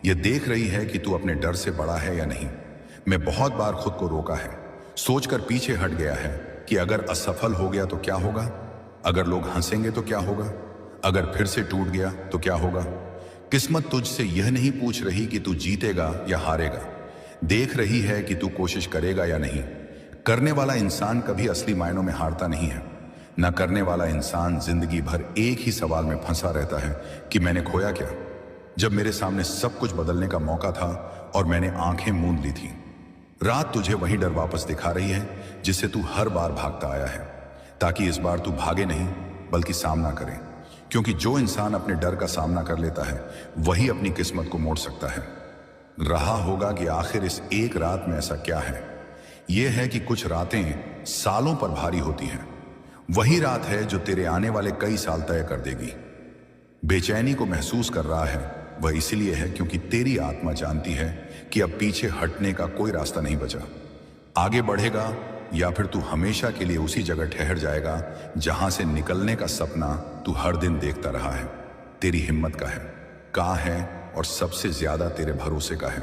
यह देख रही है कि तू अपने डर से बड़ा है या नहीं। मैं बहुत बार खुद को रोका है, सोचकर पीछे हट गया है कि अगर असफल हो गया तो क्या होगा, अगर लोग हंसेंगे तो क्या होगा, अगर फिर से टूट गया तो क्या होगा। किस्मत तुझसे यह नहीं पूछ रही कि तू जीतेगा या हारेगा, देख रही है कि तू कोशिश करेगा या नहीं। करने वाला इंसान कभी असली मायनों में हारता नहीं है। न करने वाला इंसान जिंदगी भर एक ही सवाल में फंसा रहता है कि मैंने खोया क्या, जब मेरे सामने सब कुछ बदलने का मौका था और मैंने आंखें मूंद ली थी। रात तुझे वही डर वापस दिखा रही है जिससे तू हर बार भागता आया है, ताकि इस बार तू भागे नहीं बल्कि सामना करे। क्योंकि जो इंसान अपने डर का सामना कर लेता है वही अपनी किस्मत को मोड़ सकता है। रहा होगा कि आखिर इस एक रात में ऐसा क्या है। यह है कि कुछ रातें सालों पर भारी होती हैं। वही रात है जो तेरे आने वाले कई साल तय कर देगी। बेचैनी को महसूस कर रहा है वह इसलिए है क्योंकि तेरी आत्मा जानती है कि अब पीछे हटने का कोई रास्ता नहीं बचा। आगे बढ़ेगा या फिर तू हमेशा के लिए उसी जगह ठहर जाएगा जहां से निकलने का सपना तू हर दिन देखता रहा है। तेरी हिम्मत का है, कहाँ है और सबसे ज्यादा तेरे भरोसे का है।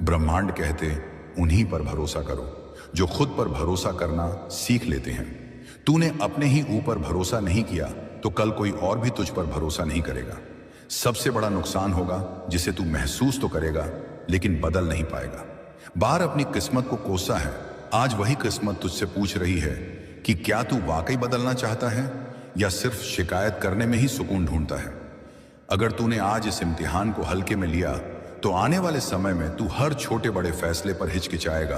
ब्रह्मांड कहते उन्हीं पर भरोसा करो जो खुद पर भरोसा करना सीख लेते हैं। तूने अपने ही ऊपर भरोसा नहीं किया तो कल कोई और भी तुझ पर भरोसा नहीं करेगा। सबसे बड़ा नुकसान होगा जिसे तू महसूस तो करेगा लेकिन बदल नहीं पाएगा। बार अपनी किस्मत को कोसा है, आज वही किस्मत तुझसे पूछ रही है कि क्या तू वाकई बदलना चाहता है या सिर्फ शिकायत करने में ही सुकून ढूंढता है। अगर तूने आज इस इम्तिहान को हल्के में लिया तो आने वाले समय में तू हर छोटे बड़े फैसले पर हिचकिचाएगा,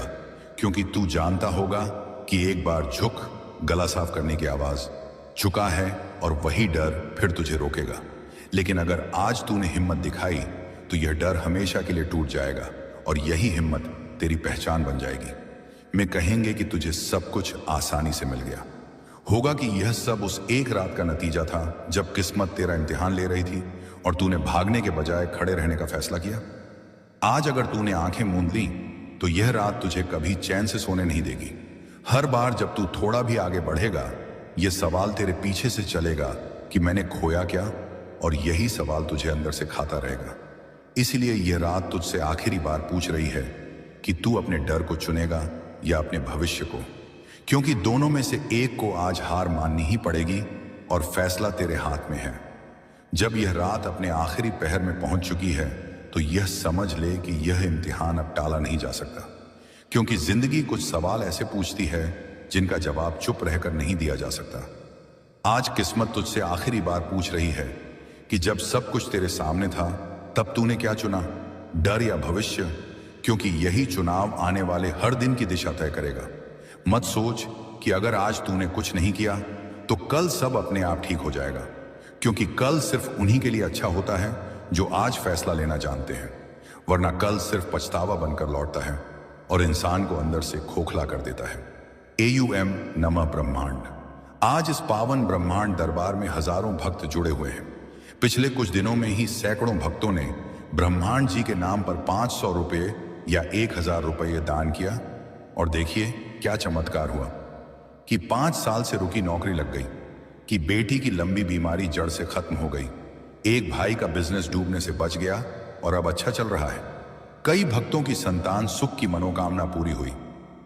क्योंकि तू जानता होगा कि एक बार झुक गला साफ करने की आवाज चुका है और वही डर फिर तुझे रोकेगा। लेकिन अगर आज तूने हिम्मत दिखाई तो यह डर हमेशा के लिए टूट जाएगा और यही हिम्मत तेरी पहचान बन जाएगी। मैं कहेंगे कि तुझे सब कुछ आसानी से मिल गया होगा कि यह सब उस एक रात का नतीजा था जब किस्मत तेरा इम्तिहान ले रही थी और तूने भागने के बजाय खड़े रहने का फैसला किया। आज अगर तूने आंखें मूंद ली तो यह रात तुझे कभी चैन से सोने नहीं देगी। हर बार जब तू थोड़ा भी आगे बढ़ेगा यह सवाल तेरे पीछे से चलेगा कि मैंने खोया क्या, और यही सवाल तुझे अंदर से खाता रहेगा। इसलिए यह रात तुझसे आखिरी बार पूछ रही है कि तू अपने डर को चुनेगा या अपने भविष्य को, क्योंकि दोनों में से एक को आज हार माननी ही पड़ेगी और फैसला तेरे हाथ में है। जब यह रात अपने आखिरी पहर में पहुंच चुकी है तो यह समझ ले कि यह इम्तिहान अब टाला नहीं जा सकता, क्योंकि जिंदगी कुछ सवाल ऐसे पूछती है जिनका जवाब चुप रहकर नहीं दिया जा सकता। आज किस्मत तुझसे आखिरी बार पूछ रही है कि जब सब कुछ तेरे सामने था तब तूने क्या चुना, डर या भविष्य, क्योंकि यही चुनाव आने वाले हर दिन की दिशा तय करेगा। मत सोच कि अगर आज तूने कुछ नहीं किया तो कल सब अपने आप ठीक हो जाएगा, क्योंकि कल सिर्फ उन्हीं के लिए अच्छा होता है जो आज फैसला लेना जानते हैं, वरना कल सिर्फ पछतावा बनकर लौटता है और इंसान को अंदर से खोखला कर देता है। AUM नमः ब्रह्मांड। आज इस पावन ब्रह्मांड दरबार में हजारों भक्त जुड़े हुए हैं। पिछले कुछ दिनों में ही सैकड़ों भक्तों ने ब्रह्मांड जी के नाम पर 500 रुपये या 1000 रुपये दान किया, और देखिए क्या चमत्कार हुआ कि 5 साल से रुकी नौकरी लग गई, कि बेटी की लंबी बीमारी जड़ से खत्म हो गई, एक भाई का बिजनेस डूबने से बच गया और अब अच्छा चल रहा है। कई भक्तों की संतान सुख की मनोकामना पूरी हुई,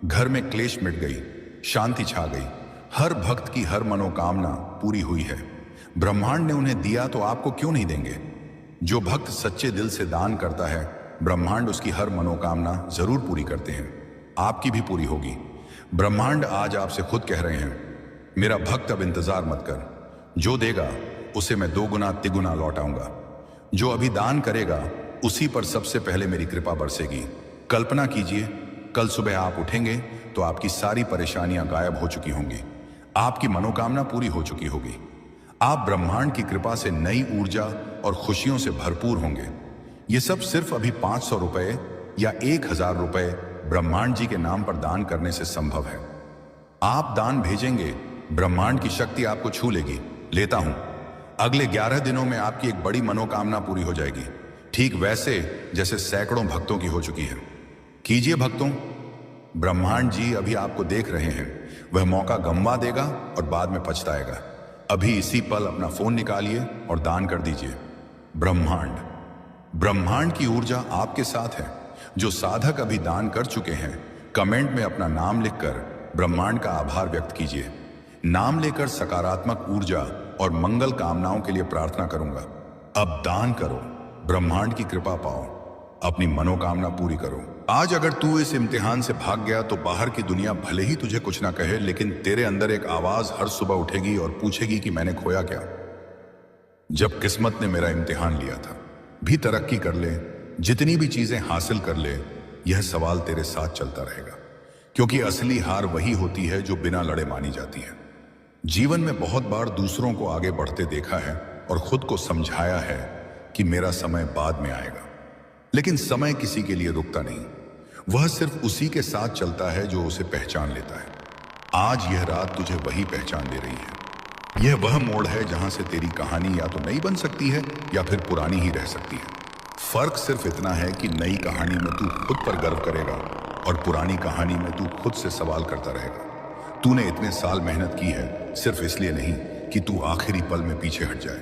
घर में क्लेश मिट गई, शांति छा गई। हर भक्त की हर मनोकामना पूरी हुई है। ब्रह्मांड ने उन्हें दिया तो आपको क्यों नहीं देंगे। जो भक्त सच्चे दिल से दान करता है ब्रह्मांड उसकी हर मनोकामना जरूर पूरी करते हैं। आपकी भी पूरी होगी। ब्रह्मांड आज आपसे खुद कह रहे हैं, मेरा भक्त अब इंतजार मत कर, जो देगा उसे मैं 2 गुना तिगुना लौटाऊंगा। जो अभी दान करेगा उसी पर सबसे पहले मेरी कृपा बरसेगी। कल्पना कीजिए, कल सुबह आप उठेंगे तो आपकी सारी परेशानियां गायब हो चुकी होंगी, आपकी मनोकामना पूरी हो चुकी होगी। आप ब्रह्मांड की कृपा से नई ऊर्जा और खुशियों से भरपूर होंगे। ये सब सिर्फ अभी 500 रुपये या 1000 रुपये ब्रह्मांड जी के नाम पर दान करने से संभव है। आप दान भेजेंगे, ब्रह्मांड की शक्ति आपको छू लेगी। लेता हूं, अगले 11 दिनों में आपकी एक बड़ी मनोकामना पूरी हो जाएगी, ठीक वैसे जैसे सैकड़ों भक्तों की हो चुकी है। कीजिए भक्तों, ब्रह्मांड जी अभी आपको देख रहे हैं। वह मौका गंवा देगा और बाद में पछताएगा। अभी इसी पल अपना फोन निकालिए और दान कर दीजिए। ब्रह्मांड की ऊर्जा आपके साथ है। जो साधक अभी दान कर चुके हैं, कमेंट में अपना नाम लिखकर ब्रह्मांड का आभार व्यक्त कीजिए। नाम लेकर सकारात्मक ऊर्जा और मंगल कामनाओं के लिए प्रार्थना करूंगा। अब दान करो, ब्रह्मांड की कृपा पाओ, अपनी मनोकामना पूरी करो। आज अगर तू इस इम्तिहान से भाग गया तो बाहर की दुनिया भले ही तुझे कुछ ना कहे, लेकिन तेरे अंदर एक आवाज हर सुबह उठेगी और पूछेगी कि मैंने खोया क्या। जब किस्मत ने मेरा इम्तिहान लिया था, भी तरक्की कर ले, जितनी भी चीजें हासिल कर ले, यह सवाल तेरे साथ चलता रहेगा, क्योंकि असली हार वही होती है जो बिना लड़े मानी जाती है। जीवन में बहुत बार दूसरों को आगे बढ़ते देखा है और खुद को समझाया है कि मेरा समय बाद में आएगा, लेकिन समय किसी के लिए रुकता नहीं। वह सिर्फ उसी के साथ चलता है जो उसे पहचान लेता है। आज यह रात तुझे वही पहचान दे रही है। यह वह मोड़ है जहां से तेरी कहानी या तो नई बन सकती है या फिर पुरानी ही रह सकती है। फर्क सिर्फ इतना है कि नई कहानी में तू खुद पर गर्व करेगा और पुरानी कहानी में तू खुद से सवाल करता रहेगा। तूने इतने साल मेहनत की है सिर्फ इसलिए नहीं कि तू आखिरी पल में पीछे हट जाए।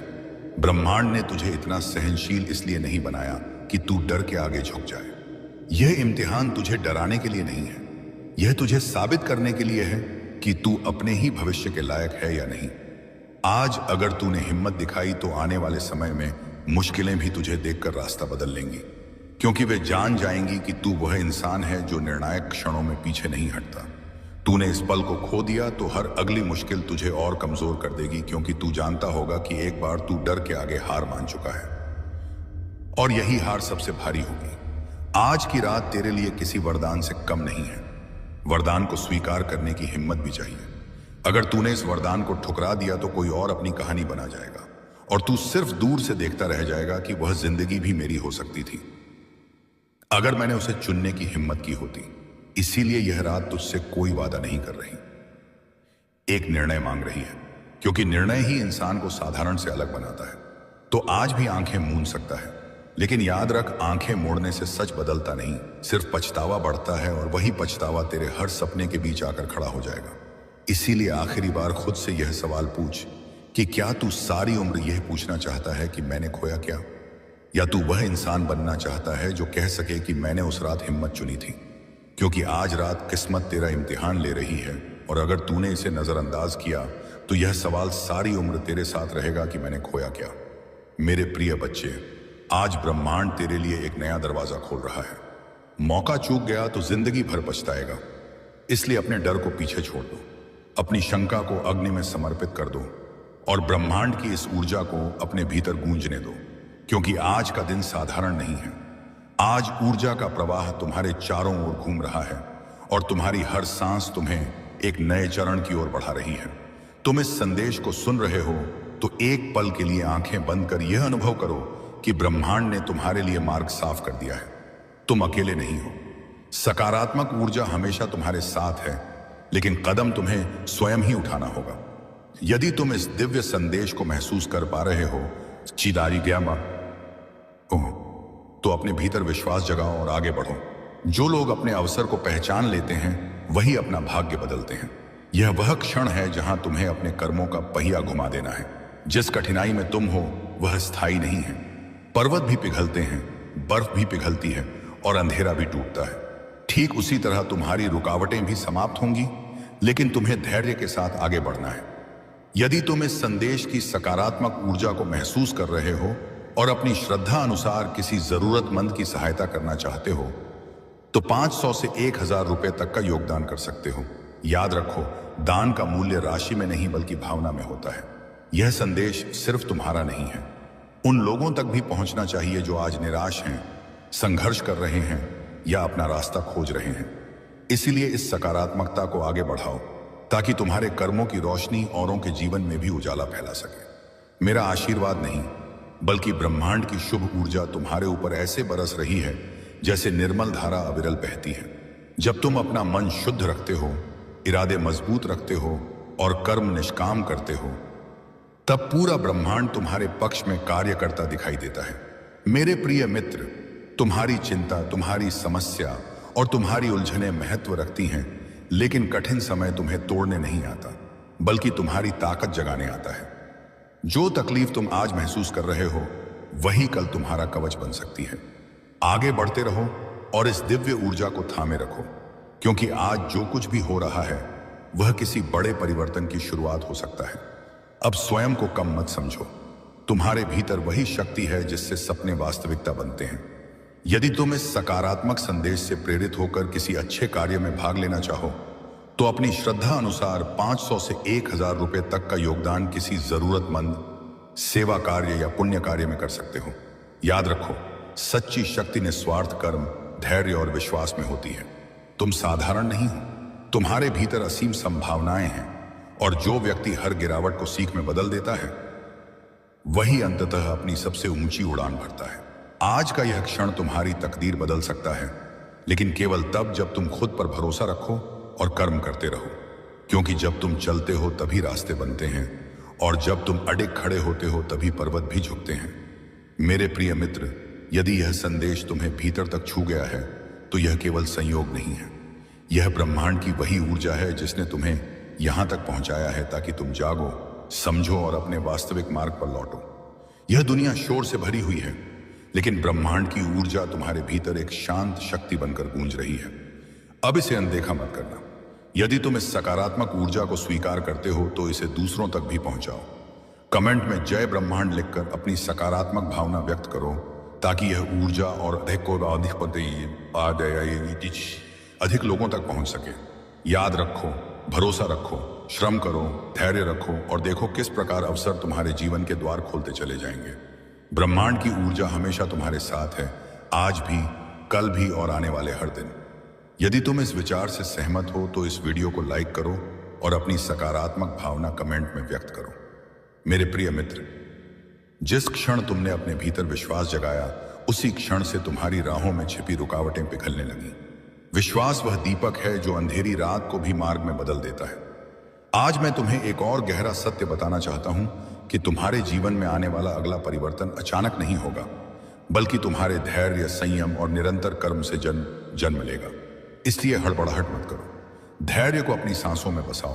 ब्रह्मांड ने तुझे इतना सहनशील इसलिए नहीं बनाया कि तू डर के आगे झुक जाए। यह इम्तिहान तुझे डराने के लिए नहीं है, यह तुझे साबित करने के लिए है कि तू अपने ही भविष्य के लायक है या नहीं। आज अगर तूने हिम्मत दिखाई तो आने वाले समय में मुश्किलें भी तुझे देखकर रास्ता बदल लेंगी, क्योंकि वे जान जाएंगी कि तू वह इंसान है जो निर्णायक क्षणों में पीछे नहीं हटता। तूने इस पल को खो दिया तो हर अगली मुश्किल तुझे और कमजोर कर देगी, क्योंकि तू जानता होगा कि एक बार तू डर के आगे हार मान चुका है और यही हार सबसे भारी होगी। आज की रात तेरे लिए किसी वरदान से कम नहीं है। वरदान को स्वीकार करने की हिम्मत भी चाहिए। अगर तूने इस वरदान को ठुकरा दिया तो कोई और अपनी कहानी बना जाएगा और तू सिर्फ दूर से देखता रह जाएगा कि वह जिंदगी भी मेरी हो सकती थी अगर मैंने उसे चुनने की हिम्मत की होती। इसीलिए यह रात तुझसे कोई वादा नहीं कर रही, एक निर्णय मांग रही है, क्योंकि निर्णय ही इंसान को साधारण से अलग बनाता है। तो आज भी आंखें मूंद सकता है, लेकिन याद रख, आंखें मोड़ने से सच बदलता नहीं, सिर्फ पछतावा बढ़ता है और वही पछतावा तेरे हर सपने के बीच आकर खड़ा हो जाएगा। इसीलिए आखिरी बार खुद से यह सवाल पूछ कि क्या तू सारी उम्र यह पूछना चाहता है कि मैंने खोया क्या, या तू वह इंसान बनना चाहता है जो कह सके कि मैंने उस रात हिम्मत चुनी थी। क्योंकि आज रात किस्मत तेरा इम्तिहान ले रही है और अगर तूने इसे नजरअंदाज किया तो यह सवाल सारी उम्र तेरे साथ रहेगा कि मैंने खोया क्या। मेरे प्रिय बच्चे, आज ब्रह्मांड तेरे लिए एक नया दरवाजा खोल रहा है। मौका चूक गया तो जिंदगी भर पछताएगा, इसलिए अपने डर को पीछे छोड़ दो, अपनी शंका को अग्नि में समर्पित कर दो और ब्रह्मांड की इस ऊर्जा को अपने भीतर गूंजने दो, क्योंकि आज का दिन साधारण नहीं है। आज ऊर्जा का प्रवाह तुम्हारे चारों ओर घूम रहा है और तुम्हारी हर सांस तुम्हें एक नए चरण की ओर बढ़ा रही है। तुम इस संदेश को सुन रहे हो तो एक पल के लिए आंखें बंद कर यह अनुभव करो कि ब्रह्मांड ने तुम्हारे लिए मार्ग साफ कर दिया है। तुम अकेले नहीं हो। सकारात्मक ऊर्जा हमेशा तुम्हारे साथ है, लेकिन कदम तुम्हें स्वयं ही उठाना होगा। यदि तुम इस दिव्य संदेश को महसूस कर पा रहे हो, चिदारी ग्यामा तो अपने भीतर विश्वास जगाओ और आगे बढ़ो। जो लोग अपने अवसर को पहचान लेते हैं वही अपना भाग्य बदलते हैं। यह वह क्षण है जहां तुम्हें अपने कर्मों का पहिया घुमा देना है। जिस कठिनाई में तुम हो वह स्थायी नहीं है। पर्वत भी पिघलते हैं, बर्फ भी पिघलती है और अंधेरा भी टूटता है। ठीक उसी तरह तुम्हारी रुकावटें भी समाप्त होंगी, लेकिन तुम्हें धैर्य के साथ आगे बढ़ना है। यदि तुम इस संदेश की सकारात्मक ऊर्जा को महसूस कर रहे हो और अपनी श्रद्धा अनुसार किसी जरूरतमंद की सहायता करना चाहते हो तो 500 से 1000 रुपए तक का योगदान कर सकते हो। याद रखो, दान का मूल्य राशि में नहीं बल्कि भावना में होता है। यह संदेश सिर्फ तुम्हारा नहीं है, उन लोगों तक भी पहुंचना चाहिए जो आज निराश हैं, संघर्ष कर रहे हैं या अपना रास्ता खोज रहे हैं। इसीलिए इस सकारात्मकता को आगे बढ़ाओ ताकि तुम्हारे कर्मों की रोशनी औरों के जीवन में भी उजाला फैला सके। मेरा आशीर्वाद नहीं बल्कि ब्रह्मांड की शुभ ऊर्जा तुम्हारे ऊपर ऐसे बरस रही है जैसे निर्मल धारा अविरल बहती है। जब तुम अपना मन शुद्ध रखते हो, इरादे मजबूत रखते हो और कर्म निष्काम करते हो, तब पूरा ब्रह्मांड तुम्हारे पक्ष में कार्य करता दिखाई देता है। मेरे प्रिय मित्र, तुम्हारी चिंता, तुम्हारी समस्या और तुम्हारी उलझनें महत्व रखती हैं, लेकिन कठिन समय तुम्हें तोड़ने नहीं आता बल्कि तुम्हारी ताकत जगाने आता है। जो तकलीफ तुम आज महसूस कर रहे हो वही कल तुम्हारा कवच बन सकती है। आगे बढ़ते रहो और इस दिव्य ऊर्जा को थामे रखो, क्योंकि आज जो कुछ भी हो रहा है वह किसी बड़े परिवर्तन की शुरुआत हो सकता है। अब स्वयं को कम मत समझो। तुम्हारे भीतर वही शक्ति है जिससे सपने वास्तविकता बनते हैं। यदि तुम इस सकारात्मक संदेश से प्रेरित होकर किसी अच्छे कार्य में भाग लेना चाहो तो अपनी श्रद्धा अनुसार 500 से 1000 रुपए तक का योगदान किसी जरूरतमंद, सेवा कार्य या पुण्य कार्य में कर सकते हो। याद रखो, सच्ची शक्ति निस्वार्थ कर्म, धैर्य और विश्वास में होती है। तुम साधारण नहीं हो, तुम्हारे भीतर असीम संभावनाएं हैं और जो व्यक्ति हर गिरावट को सीख में बदल देता है वही अंततः अपनी सबसे ऊंची उड़ान भरता है। आज का यह क्षण तुम्हारी तकदीर बदल सकता है, लेकिन केवल तब जब तुम खुद पर भरोसा रखो और कर्म करते रहो, क्योंकि जब तुम चलते हो तभी रास्ते बनते हैं और जब तुम अडिग खड़े होते हो तभी पर्वत भी झुकते हैं। मेरे प्रिय मित्र, यदि यह संदेश तुम्हें भीतर तक छू गया है तो यह केवल संयोग नहीं है, यह ब्रह्मांड की वही ऊर्जा है जिसने तुम्हें यहां तक पहुंचाया है ताकि तुम जागो, समझो और अपने वास्तविक मार्ग पर लौटो। यह दुनिया शोर से भरी हुई है, लेकिन ब्रह्मांड की ऊर्जा तुम्हारे भीतर एक शांत शक्ति बनकर गूंज रही है। अब इसे अनदेखा मत करना। यदि तुम इस सकारात्मक ऊर्जा को स्वीकार करते हो तो इसे दूसरों तक भी पहुंचाओ। कमेंट में जय ब्रह्मांड लिखकर अपनी सकारात्मक भावना व्यक्त करो, ताकि यह ऊर्जा और अधिक लोगों तक पहुंच सके। याद रखो, भरोसा रखो, श्रम करो, धैर्य रखो और देखो किस प्रकार अवसर तुम्हारे जीवन के द्वार खोलते चले जाएंगे। ब्रह्मांड की ऊर्जा हमेशा तुम्हारे साथ है, आज भी, कल भी और आने वाले हर दिन। यदि तुम इस विचार से सहमत हो तो इस वीडियो को लाइक करो और अपनी सकारात्मक भावना कमेंट में व्यक्त करो। मेरे प्रिय मित्र, जिस क्षण तुमने अपने भीतर विश्वास जगाया, उसी क्षण से तुम्हारी राहों में छिपी रुकावटें पिघलने लगी। विश्वास वह दीपक है जो अंधेरी रात को भी मार्ग में बदल देता है। आज मैं तुम्हें एक और गहरा सत्य बताना चाहता हूं कि तुम्हारे जीवन में आने वाला अगला परिवर्तन अचानक नहीं होगा, बल्कि तुम्हारे धैर्य, संयम और निरंतर कर्म से जन्म लेगा। इसलिए हड़बड़ाहट मत करो, धैर्य को अपनी सांसों में बसाओ,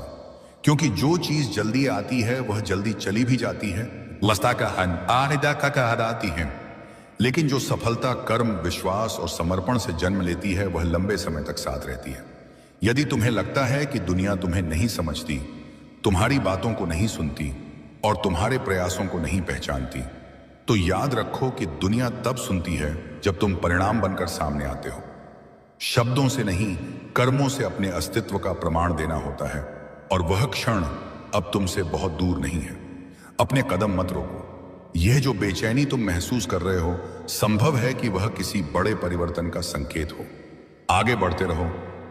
क्योंकि जो चीज जल्दी आती है वह जल्दी चली भी जाती है, आती है। लेकिन जो सफलता कर्म, विश्वास और समर्पण से जन्म लेती है वह लंबे समय तक साथ रहती है। यदि तुम्हें लगता है कि दुनिया तुम्हें नहीं समझती, तुम्हारी बातों को नहीं सुनती और तुम्हारे प्रयासों को नहीं पहचानती, तो याद रखो कि दुनिया तब सुनती है जब तुम परिणाम बनकर सामने आते हो। शब्दों से नहीं, कर्मों से अपने अस्तित्व का प्रमाण देना होता है, और वह क्षण अब तुमसे बहुत दूर नहीं है। अपने कदम मत रोको। यह जो बेचैनी तुम महसूस कर रहे हो, संभव है कि वह किसी बड़े परिवर्तन का संकेत हो। आगे बढ़ते रहो,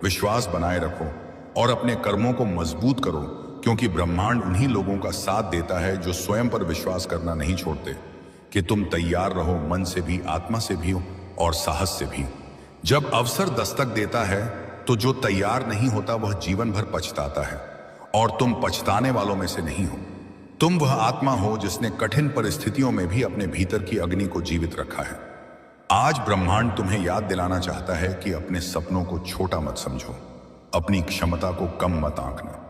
विश्वास बनाए रखो और अपने कर्मों को मजबूत करो, क्योंकि ब्रह्मांड उन्हीं लोगों का साथ देता है जो स्वयं पर विश्वास करना नहीं छोड़ते। कि तुम तैयार रहो, मन से भी, आत्मा से भी और साहस से भी। जब अवसर दस्तक देता है तो जो तैयार नहीं होता वह जीवन भर पछताता है, और तुम पछताने वालों में से नहीं हो। तुम वह आत्मा हो जिसने कठिन परिस्थितियों में भी अपने भीतर की अग्नि को जीवित रखा है। आज ब्रह्मांड तुम्हें याद दिलाना चाहता है कि अपने सपनों को छोटा मत समझो, अपनी क्षमता को कम मत आंकना।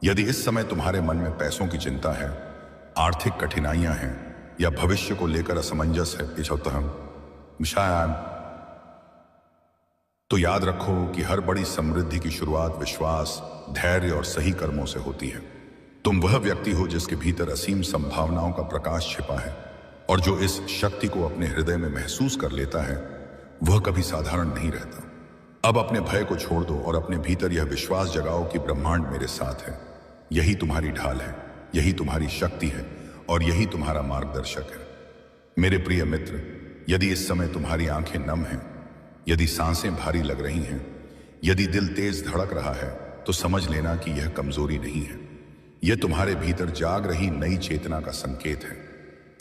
यदि इस समय तुम्हारे मन में पैसों की चिंता है, आर्थिक कठिनाइयां हैं या भविष्य को लेकर असमंजस है, तो याद रखो कि हर बड़ी समृद्धि की शुरुआत विश्वास, धैर्य और सही कर्मों से होती है। तुम वह व्यक्ति हो जिसके भीतर असीम संभावनाओं का प्रकाश छिपा है, और जो इस शक्ति को अपने हृदय में महसूस कर लेता है वह कभी साधारण नहीं रहता। अब अपने भय को छोड़ दो और अपने भीतर यह विश्वास जगाओ कि ब्रह्मांड मेरे साथ है। यही तुम्हारी ढाल है, यही तुम्हारी शक्ति है और यही तुम्हारा मार्गदर्शक है। मेरे प्रिय मित्र, यदि इस समय तुम्हारी आंखें नम हैं, यदि सांसें भारी लग रही हैं, यदि दिल तेज धड़क रहा है, तो समझ लेना कि यह कमजोरी नहीं है। यह तुम्हारे भीतर जाग रही नई चेतना का संकेत है।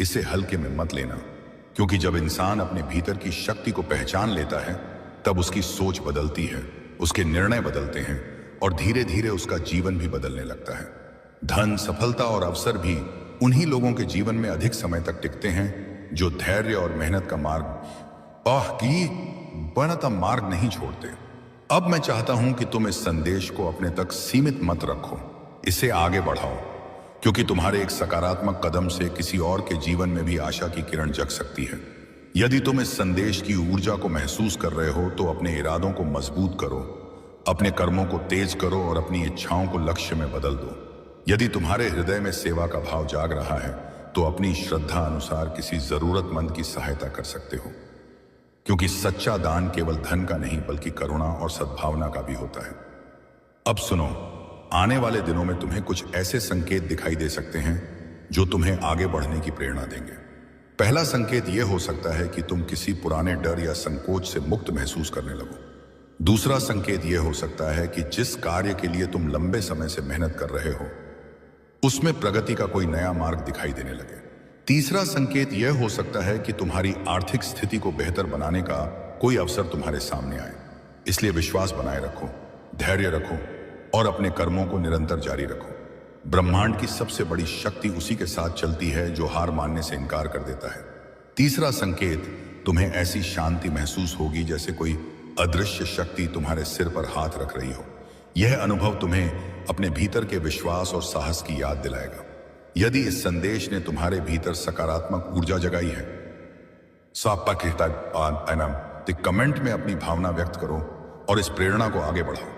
इसे हल्के में मत लेना, क्योंकि जब इंसान अपने भीतर की शक्ति को पहचान लेता है तब उसकी सोच बदलती है, उसके निर्णय बदलते हैं और धीरे धीरे उसका जीवन भी बदलने लगता है। धन, सफलता और अवसर भी उन्हीं लोगों के जीवन में अधिक समय तक टिकते हैं जो धैर्य और मेहनत का मार्ग नहीं छोड़ते। अब मैं चाहता हूं कि तुम इस संदेश को अपने तक सीमित मत रखो, इसे आगे बढ़ाओ, क्योंकि तुम्हारे एक सकारात्मक कदम से किसी और के जीवन में भी आशा की किरण जग सकती है। यदि तुम इस संदेश की ऊर्जा को महसूस कर रहे हो तो अपने इरादों को मजबूत करो, अपने कर्मों को तेज करो और अपनी इच्छाओं को लक्ष्य में बदल दो। यदि तुम्हारे हृदय में सेवा का भाव जाग रहा है तो अपनी श्रद्धा अनुसार किसी जरूरतमंद की सहायता कर सकते हो, क्योंकि सच्चा दान केवल धन का नहीं बल्कि करुणा और सद्भावना का भी होता है। अब सुनो, आने वाले दिनों में तुम्हें कुछ ऐसे संकेत दिखाई दे सकते हैं जो तुम्हें आगे बढ़ने की प्रेरणा देंगे। पहला संकेत यह हो सकता है कि तुम किसी पुराने डर या संकोच से मुक्त महसूस करने लगो। दूसरा संकेत यह हो सकता है कि जिस कार्य के लिए तुम लंबे समय से मेहनत कर रहे हो उसमें प्रगति का कोई नया मार्ग दिखाई देने लगे। तीसरा संकेत यह हो सकता है कि तुम्हारी आर्थिक स्थिति को बेहतर बनाने का कोई अवसर तुम्हारे सामने आए। इसलिए विश्वास बनाए रखो, धैर्य रखो और अपने कर्मों को निरंतर जारी रखो। ब्रह्मांड की सबसे बड़ी शक्ति उसी के साथ चलती है जो हार मानने से इनकार कर देता है। तीसरा संकेत, तुम्हें ऐसी शांति महसूस होगी जैसे कोई अदृश्य शक्ति तुम्हारे सिर पर हाथ रख रही हो। यह अनुभव तुम्हें अपने भीतर के विश्वास और साहस की याद दिलाएगा। यदि इस संदेश ने तुम्हारे भीतर सकारात्मक ऊर्जा जगाई है तो कमेंट में अपनी भावना व्यक्त करो और इस प्रेरणा को आगे बढ़ाओ।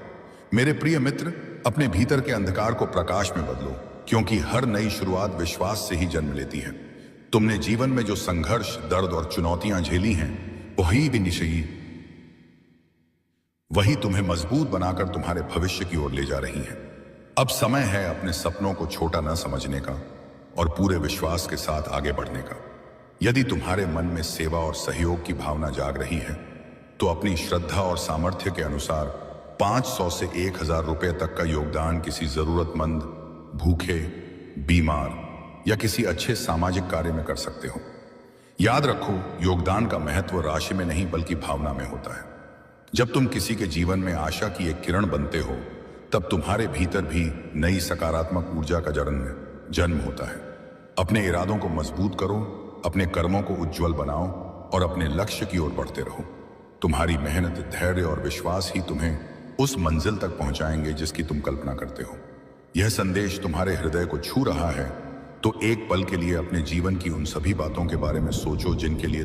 मेरे प्रिय मित्र, अपने भीतर के अंधकार को प्रकाश में बदलो, क्योंकि हर नई शुरुआत विश्वास से ही जन्म लेती है। तुमने जीवन में जो संघर्ष, दर्द और चुनौतियां झेली हैं, वही तुम्हें मजबूत बनाकर तुम्हारे भविष्य की ओर ले जा रही हैं। अब समय है अपने सपनों को छोटा न समझने का और पूरे विश्वास के साथ आगे बढ़ने का। यदि तुम्हारे मन में सेवा और सहयोग की भावना जाग रही है, तो अपनी श्रद्धा और सामर्थ्य के अनुसार 500 से 1000 रुपए तक का योगदान किसी जरूरतमंद, भूखे, बीमार या किसी अच्छे सामाजिक कार्य में कर सकते हो। याद रखो, योगदान का महत्व राशि में नहीं बल्कि भावना में होता है। जब तुम किसी के जीवन में आशा की एक किरण बनते हो, तब तुम्हारे भीतर भी नई सकारात्मक ऊर्जा का जन्म होता है। अपने इरादों को मजबूत करो, अपने कर्मों को उज्जवल बनाओ और अपने लक्ष्य की ओर बढ़ते रहो। तुम्हारी मेहनत, धैर्य और विश्वास ही तुम्हें उस मंजिल तक पहुंचाएंगे जिसकी तुम कल्पना करते हो। यह संदेश तुम्हारे हृदय को छू रहा है, तो एक पल के लिए अपने जीवन की उन सभी बातों के बारे में सोचो जिनके लिए